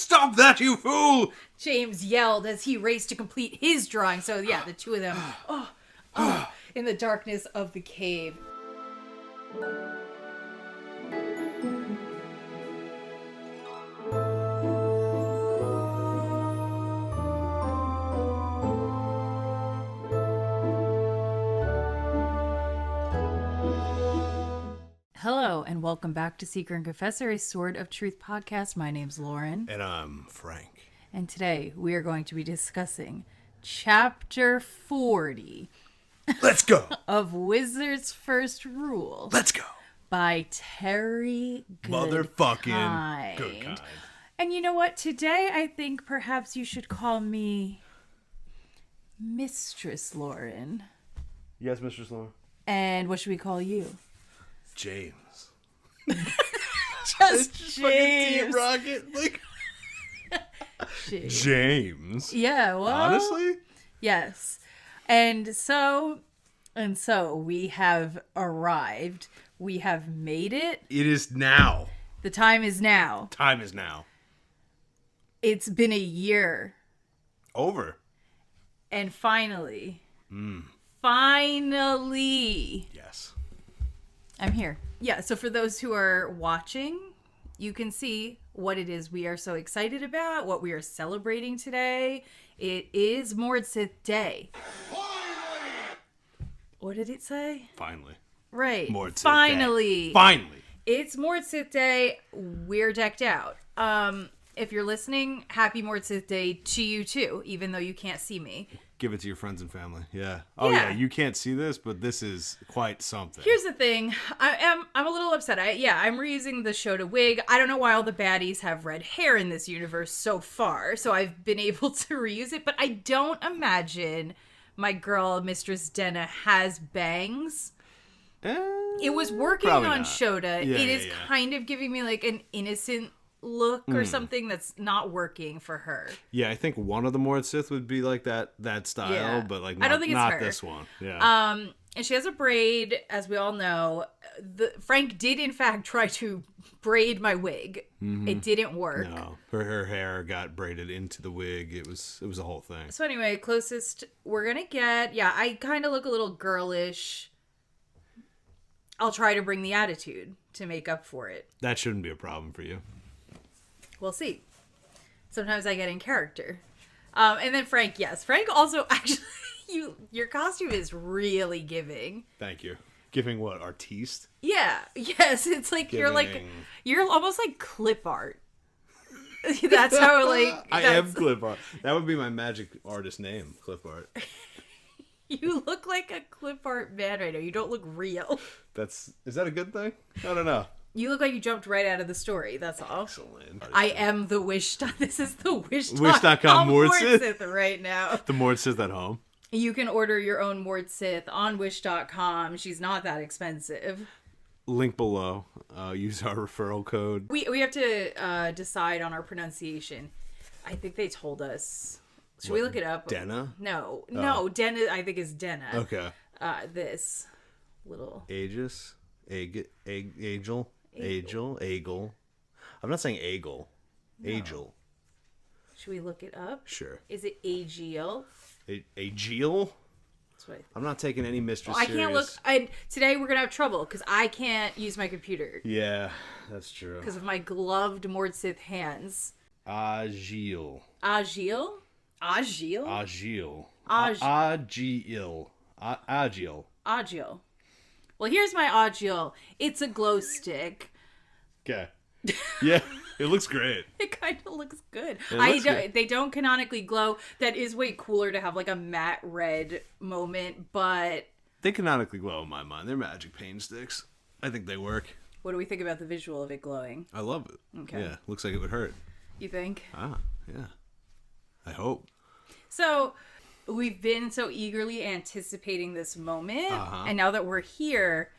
Stop that, you fool! James yelled as he raced to complete his drawing. So yeah, the two of them, in the darkness of the cave. Hello, and welcome back to Seeker and Confessor, a Sword of Truth podcast. My name's Lauren. And I'm Frank. And today we are going to be discussing Chapter 40. Let's go! Of Wizard's First Rule. Let's go! By Terry Goodkind. Motherfucking Goodkind. And you know what? Today I think perhaps you should call me Mistress Lauren. Yes, Mistress Lauren. And what should we call you? James. Just James. Rocket. Like James. Yeah, well. Honestly? Yes. And so we have arrived. We have made it. It is now. The time is now. Time is now. It's been a year. Over. And finally. Finally. Yes. I'm here. Yeah, so for those who are watching, you can see what it is we are so excited about, what we are celebrating today. It is Mord-Sith Day. Finally! What did it say? Finally. Right. Mord-Sith Finally. Day. Finally. It's Mord-Sith Day. We're decked out. If you're listening, happy Mord-Sith Day to you too, even though you can't see me. Give it to your friends and family. Yeah. Oh yeah, you can't see this, but this is quite something. Here's the thing. I'm a little upset. I'm reusing the Shota wig. I don't know why all the baddies have red hair in this universe so far, so I've been able to reuse it, but I don't imagine my girl, Mistress Denna, has bangs. It was working on not. Shota. Yeah, it is kind of giving me like an innocent look or something that's not working for her. Yeah, I think one of the Mord-Sith would be like that style, but like not, I don't think it's not her. This one. Yeah. And she has a braid, as we all know. Frank did in fact try to braid my wig. Mm-hmm. It didn't work. No, her hair got braided into the wig. It was a whole thing. So anyway, closest we're gonna get. Yeah, I kind of look a little girlish. I'll try to bring the attitude to make up for it. That shouldn't be a problem for you. We'll see. Sometimes I get in character. And then Frank, yes. Frank also, actually, your costume is really giving. Thank you. Giving what? Artiste? Yeah. Yes. It's like you're almost like clip art. That's how I am clip art. That would be my magic artist name, clip art. You look like a clip art man right now. You don't look real. Is that a good thing? I don't know. You look like you jumped right out of the story. That's all. Excellent. I am the Wish. This is the Wish.com Mord-Sith right now. The Mord-Sith at home. You can order your own Mord-Sith on Wish.com. She's not that expensive. Link below. Use our referral code. We have to decide on our pronunciation. I think they told us. Should we look it up? Denna? No, Denna. I think is Denna. Okay. This little Aegis, Agel. I'm not saying Agle. No. Agel. Should we look it up? Sure. Is it Agiel? Agiel? That's what I think. I'm not taking any mistress serious. I can't look. Today we're going to have trouble because I can't use my computer. Yeah, that's true. Because of my gloved Mord-Sith hands. Agiel. Agiel? Agiel? Agiel. Agiel. Agiel. Well, here's my Agiel. It's a glow stick. Okay. Yeah, it looks great. It kind of looks good. Good. They don't canonically glow. That is way cooler to have like a matte red moment, but they canonically glow in my mind. They're magic paint sticks. I think they work. What do we think about the visual of it glowing? I love it. Okay. Yeah, looks like it would hurt. You think? Yeah. I hope. So, we've been so eagerly anticipating this moment, and now that we're here,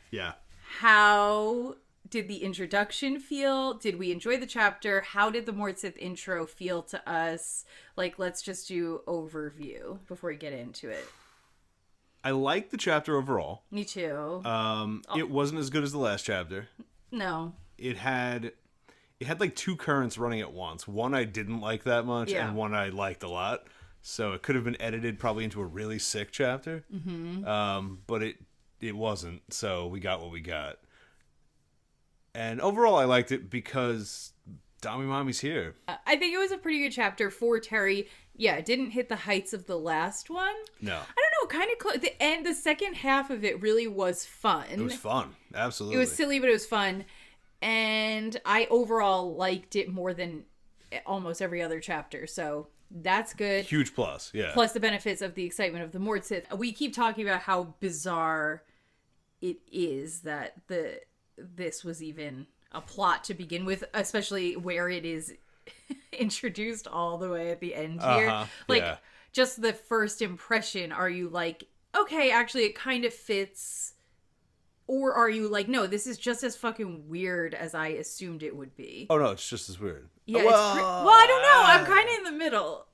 how did the introduction feel? Did we enjoy the chapter? How did the Mord-Sith intro feel to us? Like, let's just do overview before we get into it. I liked the chapter overall. Me too. It wasn't as good as the last chapter. No. It had it had like two currents running at once. One I didn't like that much, and one I liked a lot. So it could have been edited probably into a really sick chapter. But it wasn't. So we got what we got. And overall, I liked it because Dami Mommy's here. I think it was a pretty good chapter for Terry. Yeah, it didn't hit the heights of the last one. No. I don't know, kind of close. The second half of it really was fun. It was fun. Absolutely. It was silly, but it was fun. And I overall liked it more than almost every other chapter. So that's good. Huge plus, yeah. Plus the benefits of the excitement of the Mord-Sith. We keep talking about how bizarre it is that this was even a plot to begin with, especially where it is introduced all the way at the end here. Just the first impression, are you like, okay, actually it kind of fits, or are you like, no, this is just as fucking weird as I assumed it would be? Oh no, it's just as weird. Yeah, well, I don't know, I'm kind of in the middle.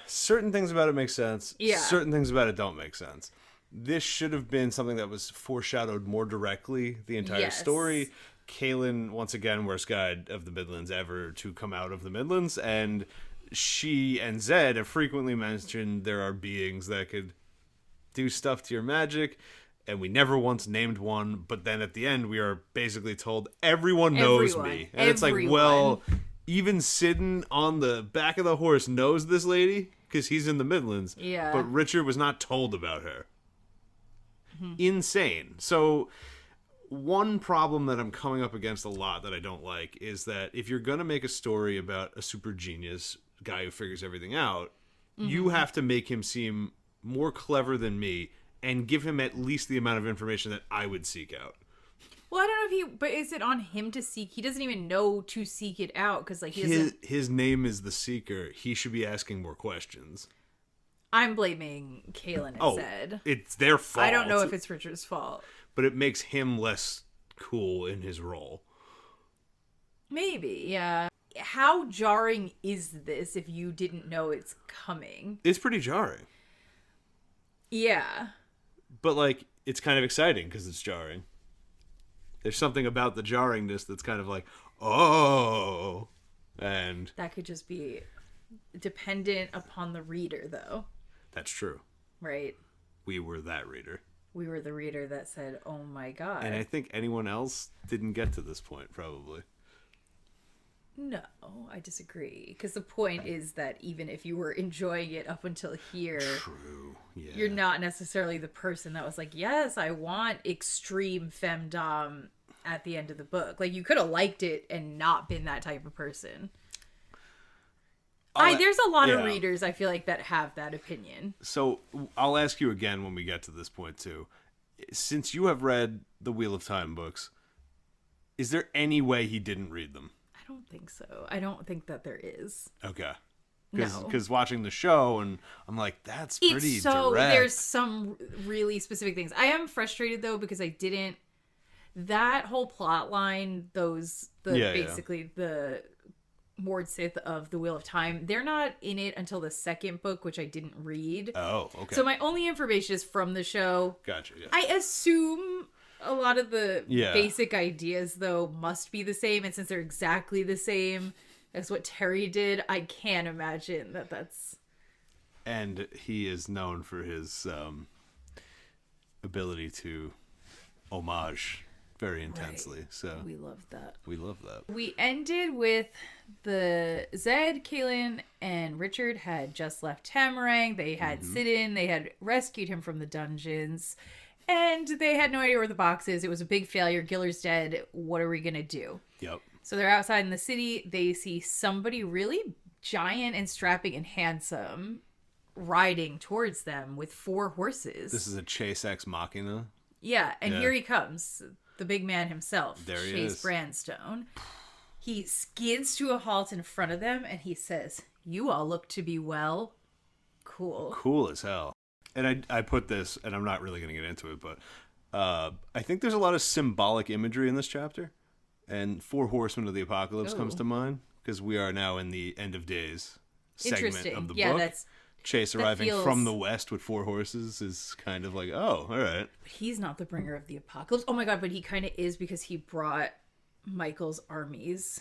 Certain things about it make sense. Yeah. Certain things about it don't make sense. This should have been something that was foreshadowed more directly the entire story. Kaylin, once again, worst guide of the Midlands ever to come out of the Midlands, and she and Zed have frequently mentioned there are beings that could do stuff to your magic, and we never once named one, but then at the end we are basically told everyone knows me. And it's like, well, even Sidon on the back of the horse knows this lady because he's in the Midlands, but Richard was not told about her. Insane. So one problem that I'm coming up against a lot that I don't like is that if you're going to make a story about a super genius guy who figures everything out, you have to make him seem more clever than me and give him at least the amount of information that I would seek out. Well, I don't know but is it on him to seek? He doesn't even know to seek it out because like his name is the Seeker. He should be asking more questions. I'm blaming Kaylin and Zed. It's their fault. I don't know if it's Richard's fault. But it makes him less cool in his role. Maybe, yeah. How jarring is this if you didn't know it's coming? It's pretty jarring. Yeah. But, like, it's kind of exciting because it's jarring. There's something about the jarringness that's kind of like, oh. And that could just be dependent upon the reader, though. That's true. Right. We were that reader. We were the reader that said, oh my God. And I think anyone else didn't get to this point, probably. No, I disagree. Because the point is that even if you were enjoying it up until here, true. Yeah. You're not necessarily the person that was like, yes, I want extreme femdom at the end of the book. Like, you could have liked it and not been that type of person. There's a lot of readers, I feel like, that have that opinion. So I'll ask you again when we get to this point, too. Since you have read the Wheel of Time books, is there any way he didn't read them? I don't think so. I don't think that there is. Okay. No. Because watching the show, and I'm like, that's pretty direct. There's some really specific things. I am frustrated, though, because I didn't... That whole plot line, basically the Mord-Sith of the Wheel of Time, they're not in it until the second book, which I didn't read. Oh, okay. So my only information is from the show. Gotcha, yeah. I assume a lot of the basic ideas, though, must be the same, and since they're exactly the same as what Terry did, I can't imagine that that's... And he is known for his ability to homage very intensely. Right. So we love that. We ended with the Zed, Kaylin, and Richard had just left Tamarang. They had Sidon. They had rescued him from the dungeons. And they had no idea where the box is. It was a big failure. Giller's dead. What are we going to do? Yep. So they're outside in the city. They see somebody really giant and strapping and handsome riding towards them with 4 horses. This is a Chase Ex Machina. Yeah, and here he comes. The big man himself. There he Chase is. Brandstone. He skids to a halt in front of them and he says, "You all look to be well." Cool. Cool as hell. And I put this, and I'm not really going to get into it, but I think there's a lot of symbolic imagery in this chapter. And 4 Horsemen of the Apocalypse comes to mind, because we are now in the End of Days segment of the book. Chase arriving from the west with 4 horses is kind of like, oh, all right. He's not the bringer of the apocalypse. Oh my God, but he kind of is, because he brought Michael's armies.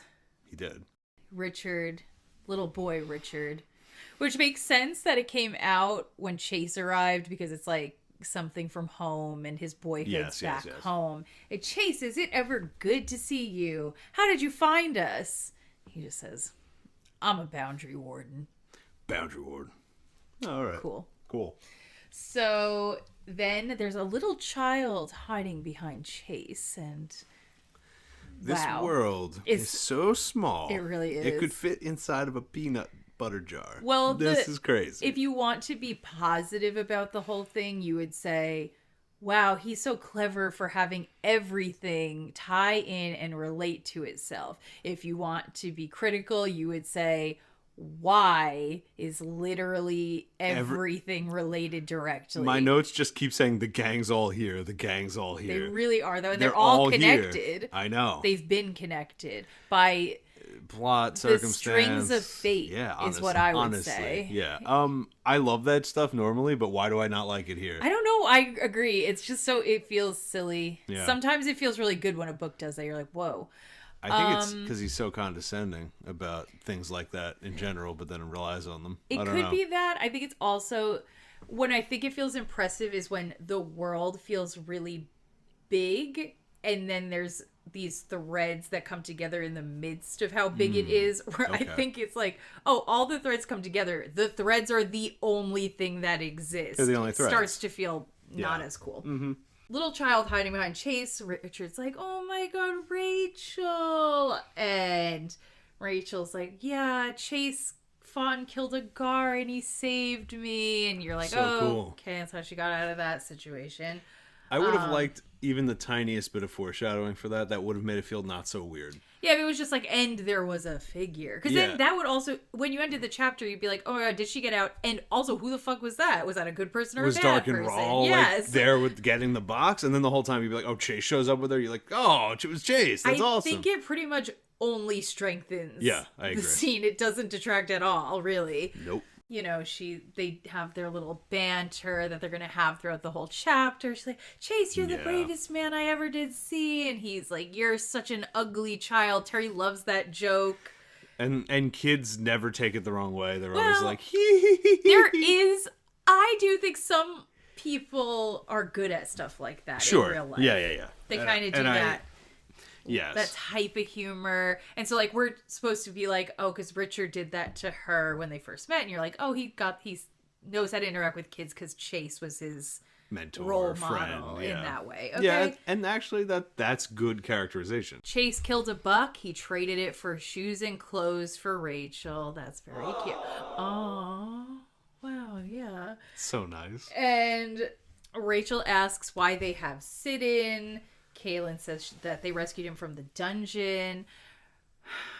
He did. Richard, little boy Richard, which makes sense that it came out when Chase arrived because it's like something from home and his boyhood's back home. And Chase, is it ever good to see you? How did you find us? He just says, I'm a boundary warden. Boundary warden. All right. Cool. So then there's a little child hiding behind Chase, and this world is so small. It really is. It could fit inside of a peanut butter jar. Well, this is crazy. If you want to be positive about the whole thing, you would say, wow, he's so clever for having everything tie in and relate to itself. If you want to be critical, you would say, why is literally everything related directly. My notes just keep saying the gang's all here. The gang's all here. They really are, though. And they're all connected. Here. I know. They've been connected by plot, circumstance. The strings of fate is what I would say. Yeah. I love that stuff normally, but why do I not like it here? I don't know. I agree. It's just it feels silly. Yeah. Sometimes it feels really good when a book does that. You're like, whoa. I think it's because he's so condescending about things like that in general, but then relies on them. It could be that. I think it's also, when I think it feels impressive is when the world feels really big, and then there's these threads that come together in the midst of how big it is, where I think it's like, oh, all the threads come together. The threads are the only thing that exists. They're the only threads. Starts to feel not as cool. Mm-hmm. Little child hiding behind Chase. Richard's like, oh my god, Rachel. And Rachel's like, yeah, Chase fought and killed a guard and he saved me. And you're like, cool. Okay, that's how she got out of that situation. I would have liked even the tiniest bit of foreshadowing for that. That would have made it feel not so weird. Yeah, if it was just like, and there was a figure. Because then that would also, when you ended the chapter, you'd be like, oh my god, did she get out? And also, who the fuck was that? Was that a good person or a bad person? Was Dark and Raw like, there with getting the box? And then the whole time you'd be like, oh, Chase shows up with her. You're like, oh, it was Chase. That's awesome. I think it pretty much only strengthens I agree. the scene. It doesn't detract at all, really. Nope. You know, they have their little banter that they're going to have throughout the whole chapter. She's like, Chase, you're the bravest man I ever did see. And he's like, you're such an ugly child. Terry loves that joke. And kids never take it the wrong way. They're always like, hee. I do think some people are good at stuff like that in real life. Yeah. They kind of do that. Yes. That type of humor. And so, like, we're supposed to be like, oh, because Richard did that to her when they first met. And you're like, oh, he knows how to interact with kids because Chase was his mentor, role friend, model in that way. Okay? Yeah, and actually that's good characterization. Chase killed a buck. He traded it for shoes and clothes for Rachel. That's very cute. Oh, wow, yeah. So nice. And Rachel asks why they have sit-in. Kaylin says that they rescued him from the dungeon.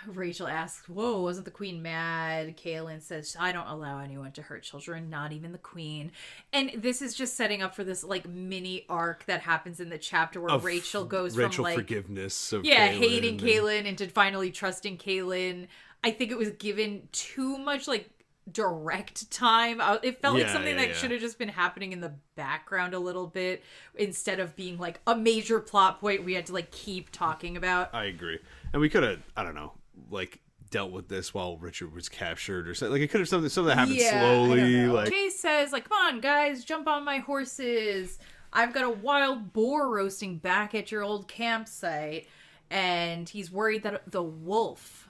Rachel asks, whoa, wasn't the queen mad? Kaylin says, I don't allow anyone to hurt children, not even the queen. And this is just setting up for this like mini arc that happens in the chapter where Rachel goes from like forgiveness of hating Kaylin into finally trusting Kaylin. I think it was given too much like direct time. It felt like something that should have just been happening in the background a little bit instead of being like a major plot point we had to like keep talking about. I agree. And we could have, I don't know, like dealt with this while Richard was captured or something. Like it could have something that happened slowly. Like Chase says, like, come on guys, jump on my horses. I've got a wild boar roasting back at your old campsite. And he's worried that the wolf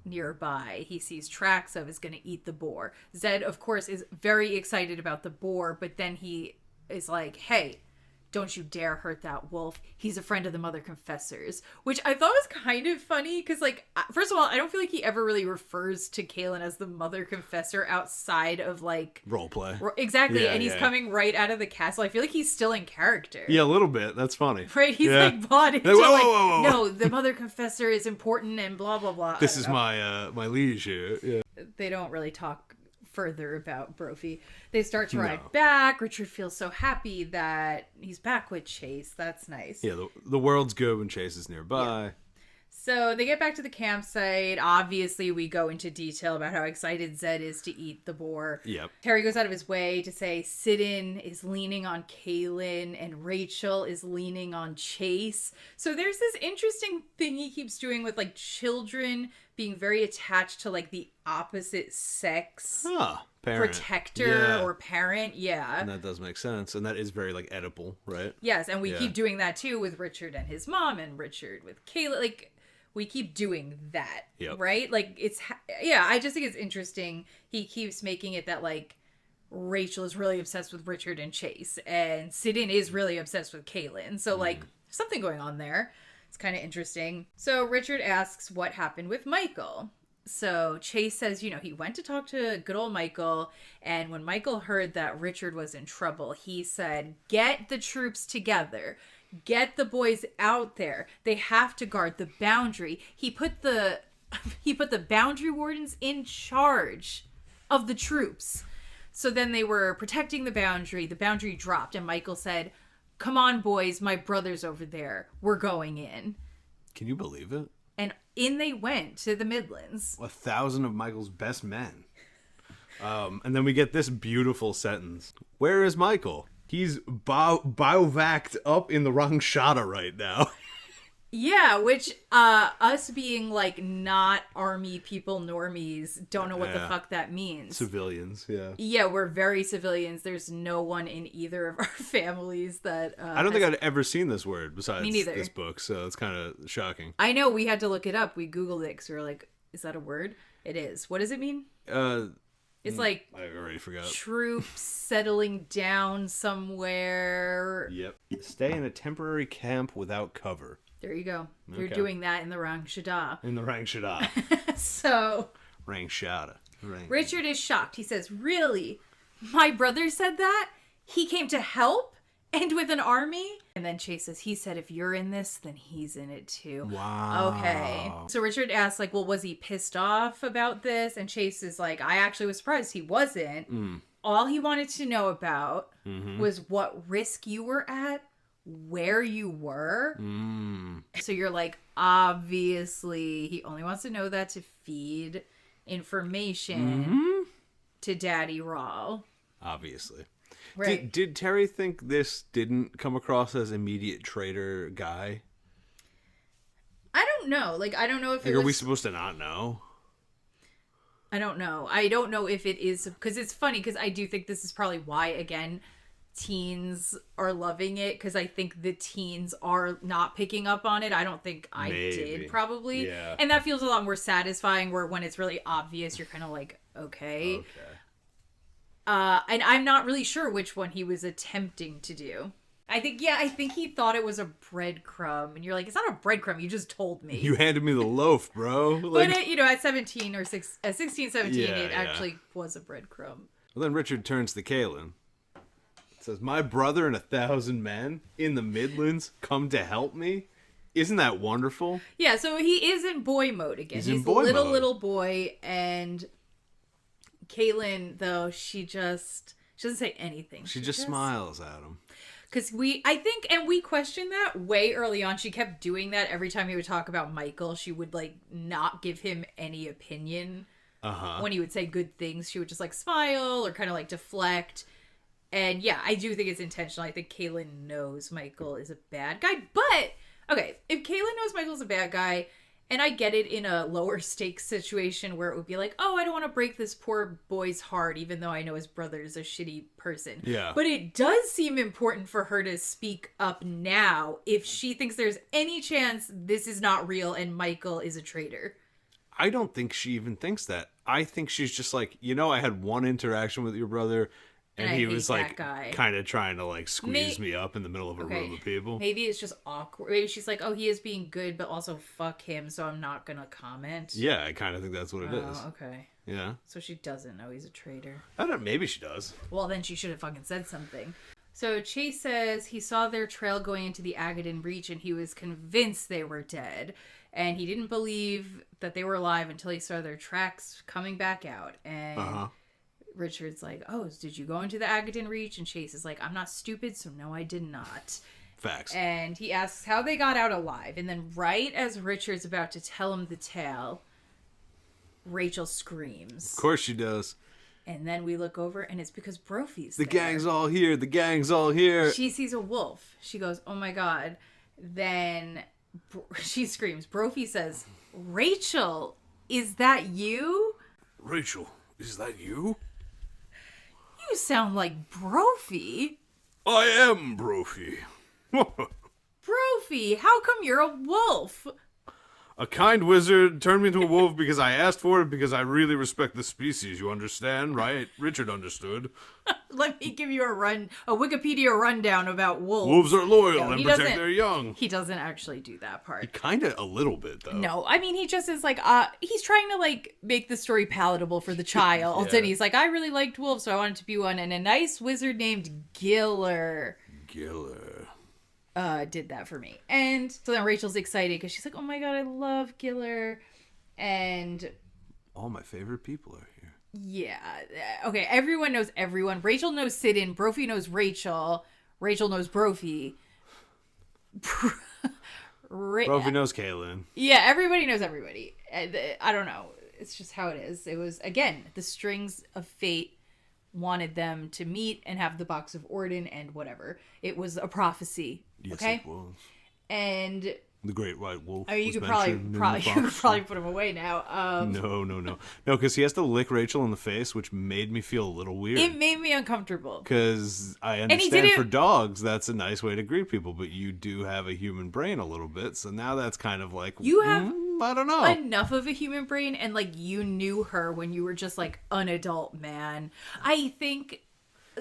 nearby he sees tracks of is going to eat the boar. Zed, of course, is very excited about the boar, but then he is like, hey, don't you dare hurt that wolf. He's a friend of the Mother Confessor's, which I thought was kind of funny because, like, first of all, I don't feel like he ever really refers to Kaylin as the Mother Confessor outside of, like... roleplay. Exactly, and he's coming right out of the castle. I feel like he's still in character. Yeah, a little bit. That's funny. Right? He's, like, bought into, whoa. No, the Mother Confessor is important and blah, blah, blah. This is my liege here. Yeah. They don't really talk further about Brophy. They start to ride back. Richard feels so happy that he's back with Chase. That's nice. Yeah, the world's good when Chase is nearby. Yeah. So they get back to the campsite. Obviously, we go into detail about how excited Zed is to eat the boar. Yep. Terry goes out of his way to say Sidon is leaning on Kaylin and Rachel is leaning on Chase. So there's this interesting thing he keeps doing with, like, children being very attached to, like, the opposite sex protector or parent. Yeah. And that does make sense. And that is very, like, Oedipal, right? Yes, and we keep doing that, too, with Richard and his mom and Richard with Kaylin. Like... We keep doing that, right? Like, I just think it's interesting. He keeps making it that, like, Rachel is really obsessed with Richard and Chase, and Sidon is really obsessed with Kaylin. So, like, there's something going on there. It's kind of interesting. So Richard asks what happened with Michael. So Chase says, he went to talk to good old Michael, and when Michael heard that Richard was in trouble, he said, get the troops together. Get the boys out there. They have to guard the boundary. He put the boundary wardens in charge of the troops. So then they were protecting the boundary. The boundary dropped, and Michael said, come on, boys, my brother's over there. We're going in. Can you believe it? And in they went to the Midlands. 1,000 of Michael's best men. And then we get this beautiful sentence. Where is Michael? He's biovac'd up in the Rangshada right now. Yeah, which us being, like, not army people normies don't know what the fuck that means. Civilians, yeah. Yeah, we're very civilians. There's no one in either of our families that... I don't think I'd ever seen this word besides this book, so it's kind of shocking. I know, we had to look it up. We Googled it because we were like, is that a word? It is. What does it mean? It's like I already forgot. Troops settling down somewhere. Yep. Stay in a temporary camp without cover. There you go. Okay. You're doing that in the Rangshada. In the Rangshada. So. Rangshada. Richard is shocked. He says, really? My brother said that? He came to help? And with an army? And then Chase says, he said, if you're in this, then he's in it too. Wow. Okay. So Richard asks, like, well, was he pissed off about this? And Chase is like, I actually was surprised he wasn't. All he wanted to know about was what risk you were at, where you were. So you're like, obviously, he only wants to know that to feed information to Daddy Rawl. Obviously. Right. Did Terry think this didn't come across as immediate traitor guy? I don't know. Like, I don't know if Are we supposed to not know? I don't know. I don't know if it is... Because it's funny, because I do think this is probably why, again, teens are loving it. Because I think the teens are not picking up on it. I don't think I did, probably. Yeah. And that feels a lot more satisfying, where when it's really obvious, you're kind of like, okay. And I'm not really sure which one he was attempting to do. I think he thought it was a breadcrumb. And you're like, it's not a breadcrumb. You just told me. You handed me the loaf, bro. Like... But, at 17 or 16, 17, it actually was a breadcrumb. Well, then Richard turns to Kaylin. Says, my brother and 1,000 men in the Midlands come to help me? Isn't that wonderful? Yeah, so he is in boy mode again. He's in boy mode. Little boy, and... Kaylin, though, she doesn't say anything. She just smiles at him. Because we questioned that way early on. She kept doing that every time he would talk about Michael. She would, like, not give him any opinion. When he would say good things, she would just, like, smile or kind of, like, deflect. And, yeah, I do think it's intentional. I think Kaylin knows Michael is a bad guy. But, okay, if Kaylin knows Michael's a bad guy... And I get it in a lower stakes situation where it would be like, oh, I don't want to break this poor boy's heart, even though I know his brother is a shitty person. Yeah. But it does seem important for her to speak up now if she thinks there's any chance this is not real and Michael is a traitor. I don't think she even thinks that. I think she's just like, I had one interaction with your brother... And he was like kind of trying to like squeeze me up in the middle of a room of people. Maybe it's just awkward. Maybe she's like, oh, he is being good, but also fuck him, so I'm not going to comment. Yeah, I kind of think that's what it is. Oh, okay. Yeah. So she doesn't know he's a traitor. I don't know. Maybe she does. Well, then she should have fucking said something. So Chase says he saw their trail going into the Agadan Reach and he was convinced they were dead. And he didn't believe that they were alive until he saw their tracks coming back out. And... Richard's like, oh, did you go into the Agadan Reach? And Chase is like, I'm not stupid, so no, I did not. Facts. And he asks how they got out alive. And then right as Richard's about to tell him the tale, Rachel screams. Of course she does. And then we look over, and it's because Brophy's The there. gang's all here. The gang's all here. She sees a wolf. She goes, oh my God. Then she screams. Brophy says, Rachel, is that you? Rachel, is that you? You sound like Brophy. I am Brophy. Brophy, how come you're a wolf? A kind wizard turned me into a wolf because I asked for it because I really respect the species. You understand, right? Richard understood. Let me give you a Wikipedia rundown about wolves. Wolves are loyal and protect their young. He doesn't actually do that part. Kind of a little bit, though. No, I mean, he just is like, he's trying to, like, make the story palatable for the child. Yeah. And he's like, I really liked wolves, so I wanted to be one. And a nice wizard named Giller did that for me. And so then Rachel's excited because she's like, oh my God, I love Giller. And all my favorite people are here. Yeah. Okay, everyone knows everyone. Rachel knows Sidon. Brophy knows Rachel. Rachel knows Brophy. Brophy knows Kaylin. Yeah, everybody knows everybody. I don't know. It's just how it is. It was, again, the strings of fate wanted them to meet and have the box of Orden and whatever. It was a prophecy. Yes, okay? It was. And the great white wolf. I mean, you could probably put him away now. No, because he has to lick Rachel in the face, which made me feel a little weird. It made me uncomfortable. Because I understand for dogs, that's a nice way to greet people, but you do have a human brain a little bit, so now that's kind of like, you have I don't know, enough of a human brain, and like you knew her when you were just like an adult man. I think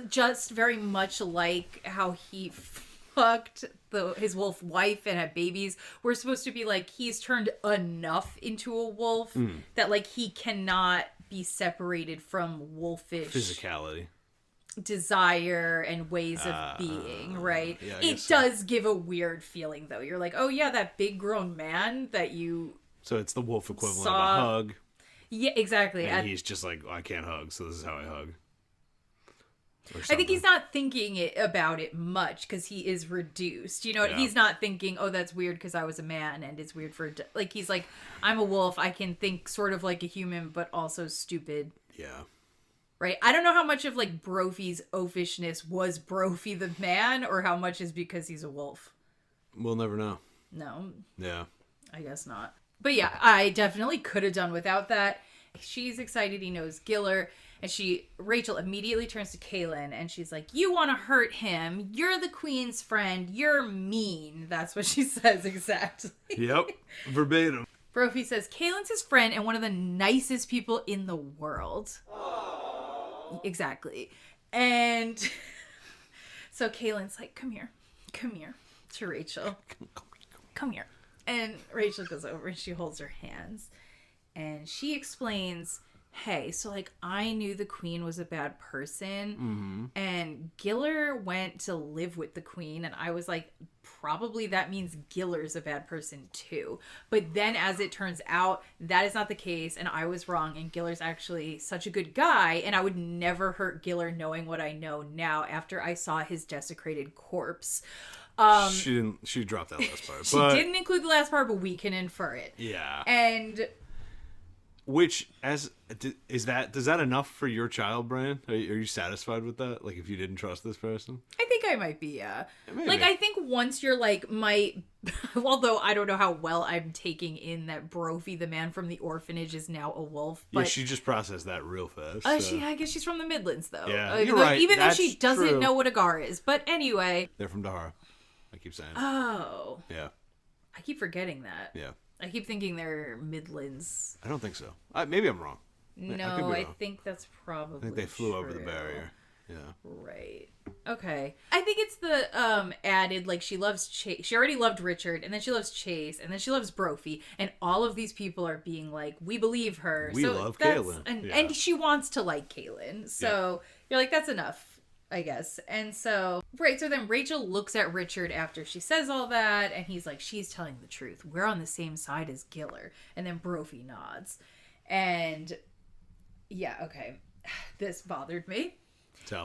just very much like how he fucked his wolf wife and had babies. We're supposed to be like, he's turned enough into a wolf that like he cannot be separated from wolfish physicality, desire, and ways of being, right? Yeah, it does give a weird feeling though. You're like, oh yeah, that big grown man that you so it's the wolf equivalent of a hug. Yeah, exactly. And he's just like, I can't hug, so this is how I hug. I think he's not thinking about it much because he is reduced. You know, he's not thinking, oh, that's weird because I was a man and it's weird for... Like, he's like, I'm a wolf. I can think sort of like a human, but also stupid. Yeah. Right? I don't know how much of, like, Brophy's oafishness was Brophy the man or how much is because he's a wolf. We'll never know. No. Yeah. I guess not. But yeah, I definitely could have done without that. She's excited he knows Giller. And Rachel immediately turns to Kaylin and she's like, you want to hurt him. You're the queen's friend. You're mean. That's what she says exactly. Yep. Verbatim. Brophy says, Kaylin's his friend and one of the nicest people in the world. Aww. Exactly. And so Kaylin's like, come here to Rachel. Come here. And Rachel goes over and she holds her hands. And she explains, hey, so like I knew the queen was a bad person and Giller went to live with the queen and I was like, probably that means Giller's a bad person too. But then as it turns out, that is not the case and I was wrong and Giller's actually such a good guy and I would never hurt Giller knowing what I know now after I saw his desecrated corpse. She dropped that last part. She didn't include the last part, but we can infer it. Yeah. And... Which, does that enough for your child, Brian? Are you satisfied with that? Like, if you didn't trust this person? I think I might be, yeah. Maybe. Like, I think once you're like, although I don't know how well I'm taking in that Brophy, the man from the orphanage, is now a wolf. But, yeah, she just processed that real fast. I guess she's from the Midlands, though. Yeah, you're right. Even That's though she doesn't true. know what a gar is. But anyway. They're from Dahara. I keep saying. Oh. Yeah. I keep forgetting that. Yeah. I keep thinking they're Midlands. I don't think so. Maybe I'm wrong. No, I think that's probably I think they flew over the true. barrier. Yeah. Right. Okay. I think it's the added, like, she loves Chase. She already loved Richard, and then she loves Chase, and then she loves Brophy, and all of these people are being like, we believe her. We love Kaylin. And she wants to like Kaylin. So you're like, that's enough, I guess. And so, right, so then Rachel looks at Richard after she says all that, and he's like, she's telling the truth. We're on the same side as Giller. And then Brophy nods. And, yeah, okay. This bothered me.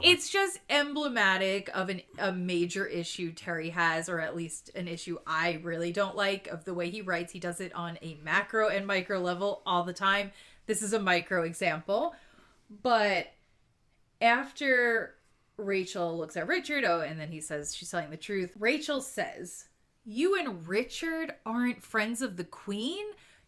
It's just emblematic of a major issue Terry has, or at least an issue I really don't like of the way he writes. He does it on a macro and micro level all the time. This is a micro example. But after Rachel looks at Richard, and then he says she's telling the truth. Rachel says, "You and Richard aren't friends of the Queen?"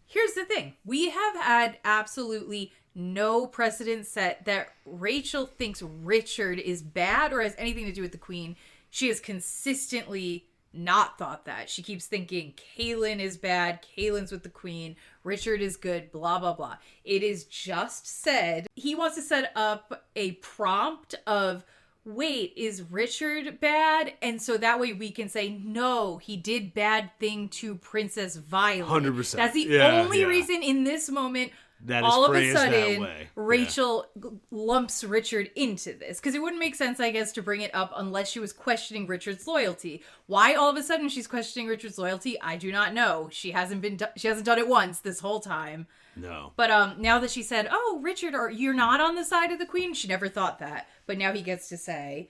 Here's the thing. We have had absolutely no precedent set that Rachel thinks Richard is bad or has anything to do with the Queen. She has consistently not thought that. She keeps thinking Kaelin is bad, Kaelin's with the Queen, Richard is good, blah, blah, blah. It is just said. He wants to set up a prompt of, wait, is Richard bad? And so that way we can say, no, he did bad thing to Princess Violet. 100%. That's the only reason in this moment, that is all of a phrased sudden, that way. Rachel lumps Richard into this. Because it wouldn't make sense, I guess, to bring it up unless she was questioning Richard's loyalty. Why all of a sudden she's questioning Richard's loyalty, I do not know. She hasn't done it once this whole time. No. But now that she said, oh, Richard, you're not on the side of the Queen, she never thought that. But now he gets to say,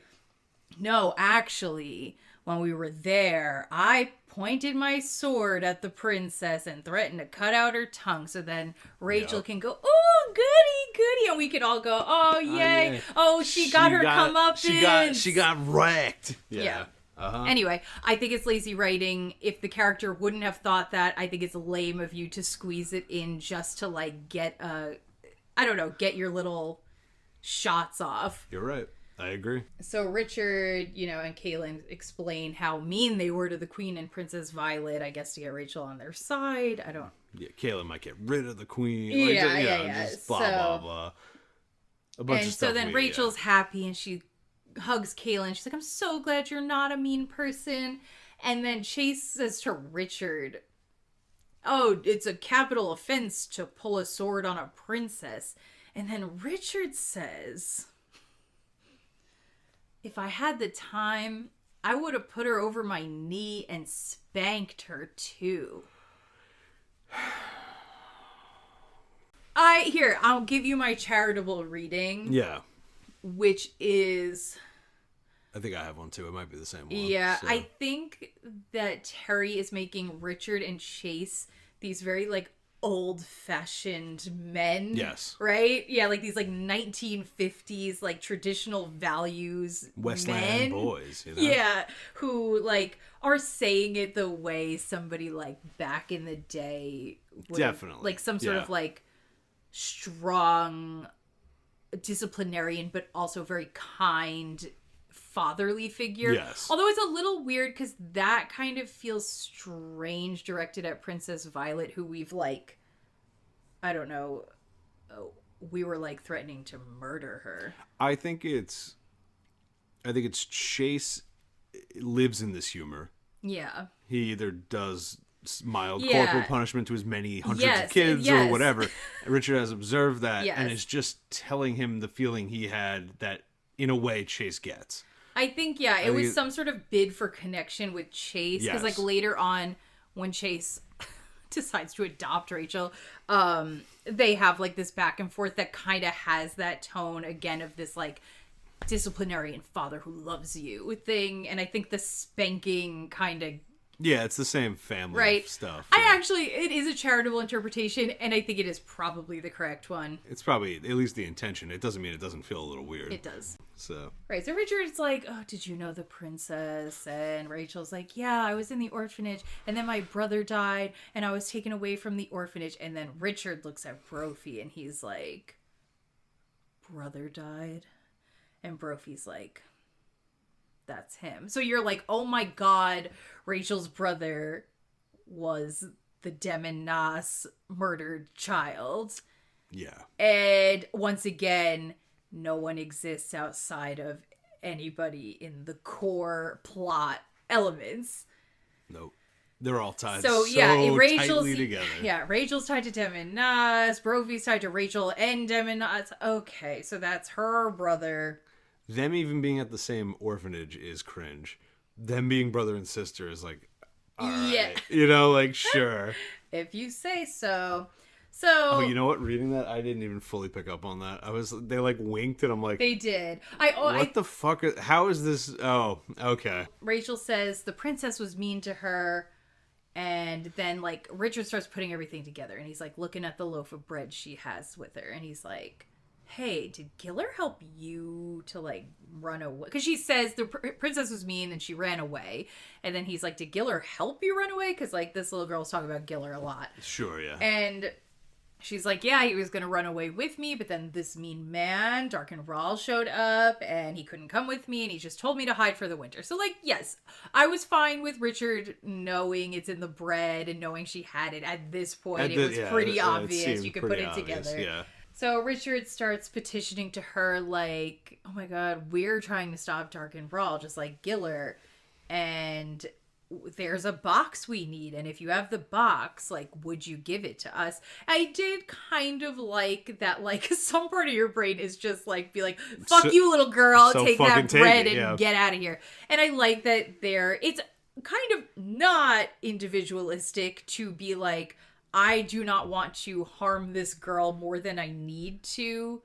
no, actually, when we were there, I pointed my sword at the princess and threatened to cut out her tongue. So then Rachel can go, oh, goody. And we could all go, oh, yay. Yeah. Oh, she got her comeuppance. She got wrecked. Yeah. Anyway, I think it's lazy writing. If the character wouldn't have thought that, I think it's lame of you to squeeze it in just to like get your little shots off. You're right. I agree. So Richard, and Kaelin explain how mean they were to the Queen and Princess Violet, I guess to get Rachel on their side. I don't... Yeah, Kaelin might get rid of the Queen. Just blah, blah, blah. A bunch of stuff. So then Rachel's happy and she hugs Kaelin. She's like, I'm so glad you're not a mean person. And then Chase says to Richard, oh, it's a capital offense to pull a sword on a princess. And then Richard says, if I had the time, I would have put her over my knee and spanked her too. I'll give you my charitable reading. Yeah. Which is... I think I have one too. It might be the same one. Yeah, so. I think that Terry is making Richard and Chase these very, like, old-fashioned men. Yes. Right? Yeah, like these, like, 1950s, like, traditional values Westland men. Boys, Yeah, who, like, are saying it the way somebody, like, back in the day would. Definitely. Like, some sort of, like, strong disciplinarian, but also very kind fatherly figure. Yes. Although it's a little weird because that kind of feels strange directed at Princess Violet, who we've like, I don't know, we were like threatening to murder her. I think it's Chase lives in this humor. Yeah. He either does mild corporal punishment to as many hundreds of kids or whatever. Richard has observed that and is just telling him the feeling he had that in a way Chase gets. I think, it was some sort of bid for connection with Chase. Because, like, later on, when Chase decides to adopt Rachel, they have, like, this back and forth that kind of has that tone, again, of this, like, disciplinarian father who loves you thing. And I think the spanking kind of... Yeah, it's the same family stuff. It is a charitable interpretation, and I think it is probably the correct one. It's probably at least the intention. It doesn't mean it doesn't feel a little weird. It does. So Richard's like, oh, did you know the princess? And Rachel's like, yeah, I was in the orphanage, and then my brother died, and I was taken away from the orphanage. And then Richard looks at Brophy, and he's like, brother died? And Brophy's like, that's him. So you're like, oh my god, Rachel's brother was the Demon Nas murdered child. Yeah. And once again, no one exists outside of anybody in the core plot elements. Nope. They're all tied Rachel's tightly together. Yeah, Rachel's tied to Demon Nas, Brophy's tied to Rachel and Demon Nas. Okay, so that's her brother. Them even being at the same orphanage is cringe. Them being brother and sister is like, all right. Like, sure. If you say so. So, oh, you know what? Reading that, I didn't even fully pick up on that. They like winked, and I'm like, they did. What the fuck? How is this? Oh, okay. Rachel says the princess was mean to her, and then like Richard starts putting everything together, and he's like looking at the loaf of bread she has with her, and he's like, hey, did Giller help you to like run away? Because she says the princess was mean and she ran away, and then he's like, did Giller help you run away? Because like this little girl's talking about Giller a lot. Sure, yeah. And she's like, yeah, he was going to run away with me, but then this mean man, Darken Rahl, showed up, and he couldn't come with me, and he just told me to hide for the winter. So, like, yes, I was fine with Richard knowing it's in the bread and knowing she had it. At this point, it was pretty obvious. You could put it together. Yeah. So Richard starts petitioning to her, like, oh my god, we're trying to stop Darken Rahl, just like Giller, and there's a box we need, and if you have the box, like, would you give it to us? I did kind of like that, like, some part of your brain is just like, be like, fuck you, little girl, take that bread and get out of here. And I like that it's kind of not individualistic to be like, I do not want to harm this girl more than I need to.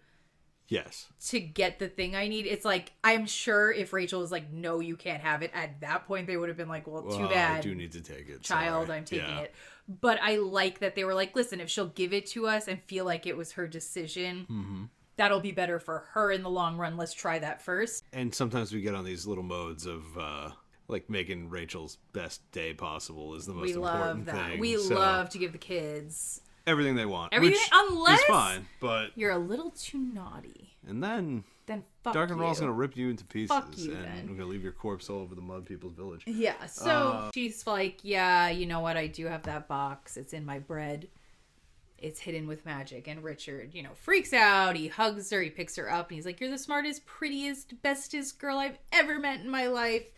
Yes. To get the thing I need. It's like, I'm sure if Rachel was like, no, you can't have it, at that point they would have been like, well, too bad. I do need to take it. Child, I'm taking it. But I like that they were like, listen, if she'll give it to us and feel like it was her decision, that'll be better for her in the long run. Let's try that first. And sometimes we get on these little modes of like making Rachel's best day possible is the most important thing. We love to give the kids everything they want. Everything, which unless is fine, but you're a little too naughty. And then fuck Darken you. Rahl's gonna rip you into pieces, fuck you, and then. we're gonna leave your corpse all over the Mud People's village. Yeah, so she's like, yeah, you know what? I do have that box. It's in my bread. It's hidden with magic. And Richard, freaks out. He hugs her. He picks her up, and he's like, you're the smartest, prettiest, bestest girl I've ever met in my life.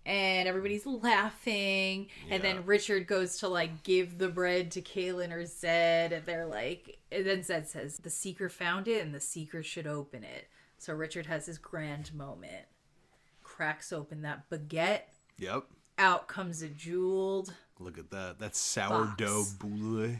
And everybody's laughing. Yeah. And then Richard goes to, like, give the bread to Kaylin or Zed. And they're like... And then Zed says, the Seeker found it and the Seeker should open it. So Richard has his grand moment. Cracks open that baguette. Yep. Out comes a jeweled... Look at that. That's sourdough boule.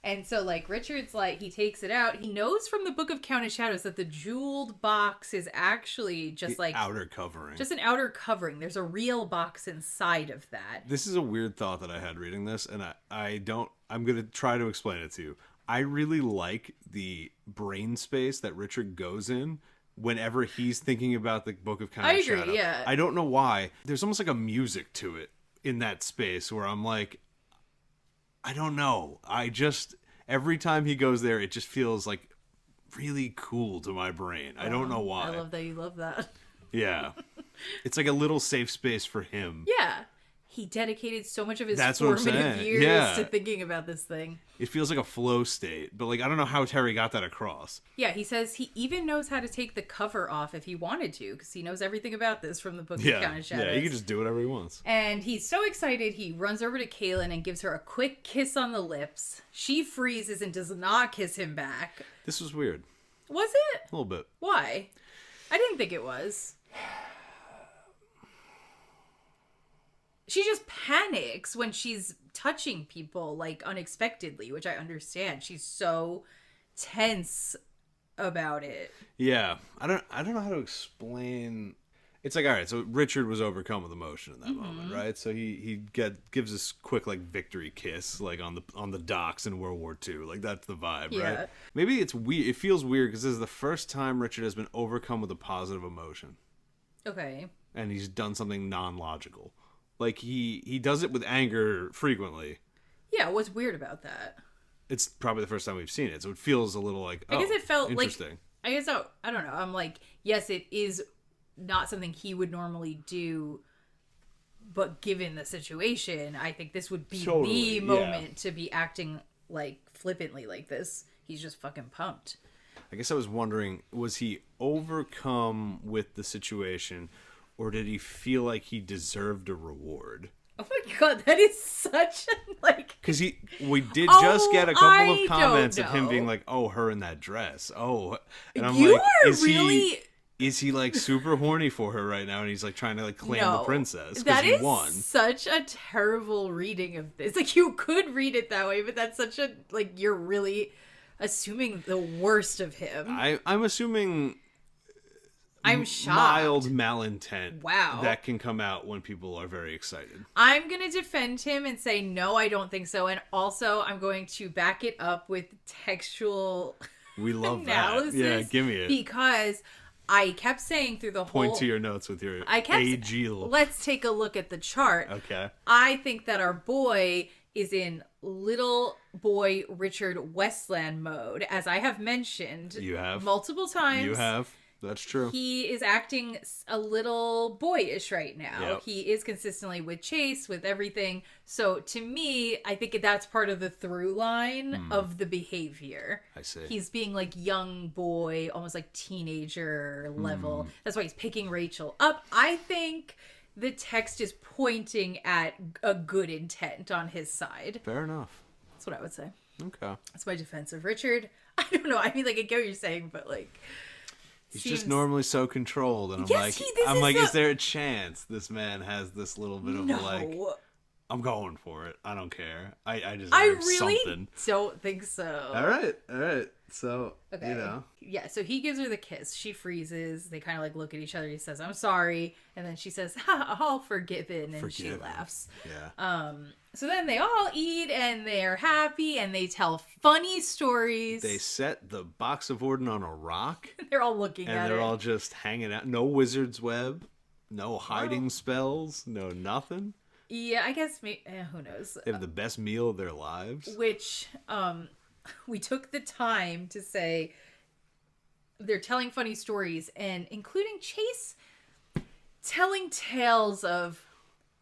And so, like, Richard's like, he takes it out. He knows from the Book of Count of Shadows that the jeweled box is actually just like... outer covering. Just an outer covering. There's a real box inside of that. This is a weird thought that I had reading this, and I'm going to try to explain it to you. I really like the brain space that Richard goes in whenever he's thinking about the Book of Count of Shadows. I agree, yeah. I don't know why. There's almost like a music to it in that space where I'm like... I don't know. Every time he goes there, it just feels like really cool to my brain. I don't know why. I love that you love that. Yeah. It's like a little safe space for him. Yeah. He dedicated so much of his formative years to thinking about this thing. It feels like a flow state, but like I don't know how Terry got that across. Yeah, he says he even knows how to take the cover off if he wanted to, because he knows everything about this from the Book of Count of Shadows. Yeah, he can just do whatever he wants. And he's so excited, he runs over to Kaylin and gives her a quick kiss on the lips. She freezes and does not kiss him back. This was weird. Was it? A little bit. Why? I didn't think it was. She just panics when she's touching people, like, unexpectedly, which I understand. She's so tense about it. Yeah. I don't know how to explain. It's like, all right, so Richard was overcome with emotion in that moment, right? So he gives this quick, like, victory kiss, like, on the docks in World War II. Like, that's the vibe, right? Maybe it's weird. It feels weird because this is the first time Richard has been overcome with a positive emotion. Okay. And he's done something non-logical. Like, he does it with anger frequently. Yeah, what's weird about that? It's probably the first time we've seen it, so it feels a little like, I guess it felt interesting. Like, I guess, I don't know. I'm like, yes, it is not something he would normally do, but given the situation, I think this would be the moment to be acting, like, flippantly like this. He's just fucking pumped. I guess I was wondering, was he overcome with the situation... Or did he feel like he deserved a reward? Oh my god, that is such like... Because we did just get a couple of comments of him being like, oh, her in that dress. Oh. And I'm you like, are really Is he like super horny for her right now and he's like trying to like claim the princess because that he is won? Such a terrible reading of this. Like, you could read it that way, but that's such a, like, you're really assuming the worst of him. I'm assuming I'm shocked. Mild malintent. Wow. That can come out when people are very excited. I'm going to defend him and say, no, I don't think so. And also, I'm going to back it up with textual we love analysis. That. Yeah, give me it. Because I kept saying through the whole... Point to your notes with your Agiels. Let's take a look at the chart. Okay. I think that our boy is in little boy Richard Westland mode, as I have mentioned. You have. Multiple times. You have. That's true. He is acting a little boyish right now. Yep. He is consistently with Chase, with everything. So to me, I think that's part of the through line of the behavior. I see. He's being like young boy, almost like teenager level. That's why he's picking Rachel up. I think the text is pointing at a good intent on his side. Fair enough. That's what I would say. Okay. That's my defense of Richard. I don't know. I mean, like, I get what you're saying, but like... He's just normally so controlled, and I'm like, is there a chance this man has this little bit of a like, I'm going for it. I don't care. I really something. Don't think so. All right. So, okay. You know. Yeah, so he gives her the kiss. She freezes. They kind of like look at each other. He says, I'm sorry. And then she says, all forgiven. And she laughs. Yeah. So then they all eat and they're happy and they tell funny stories. They set the box of Orden on a rock. They're all looking at it. And they're all just hanging out. No wizard's web. No hiding spells. No nothing. Yeah, I guess who knows. They have the best meal of their lives. Which, we took the time to say they're telling funny stories, and including Chase telling tales of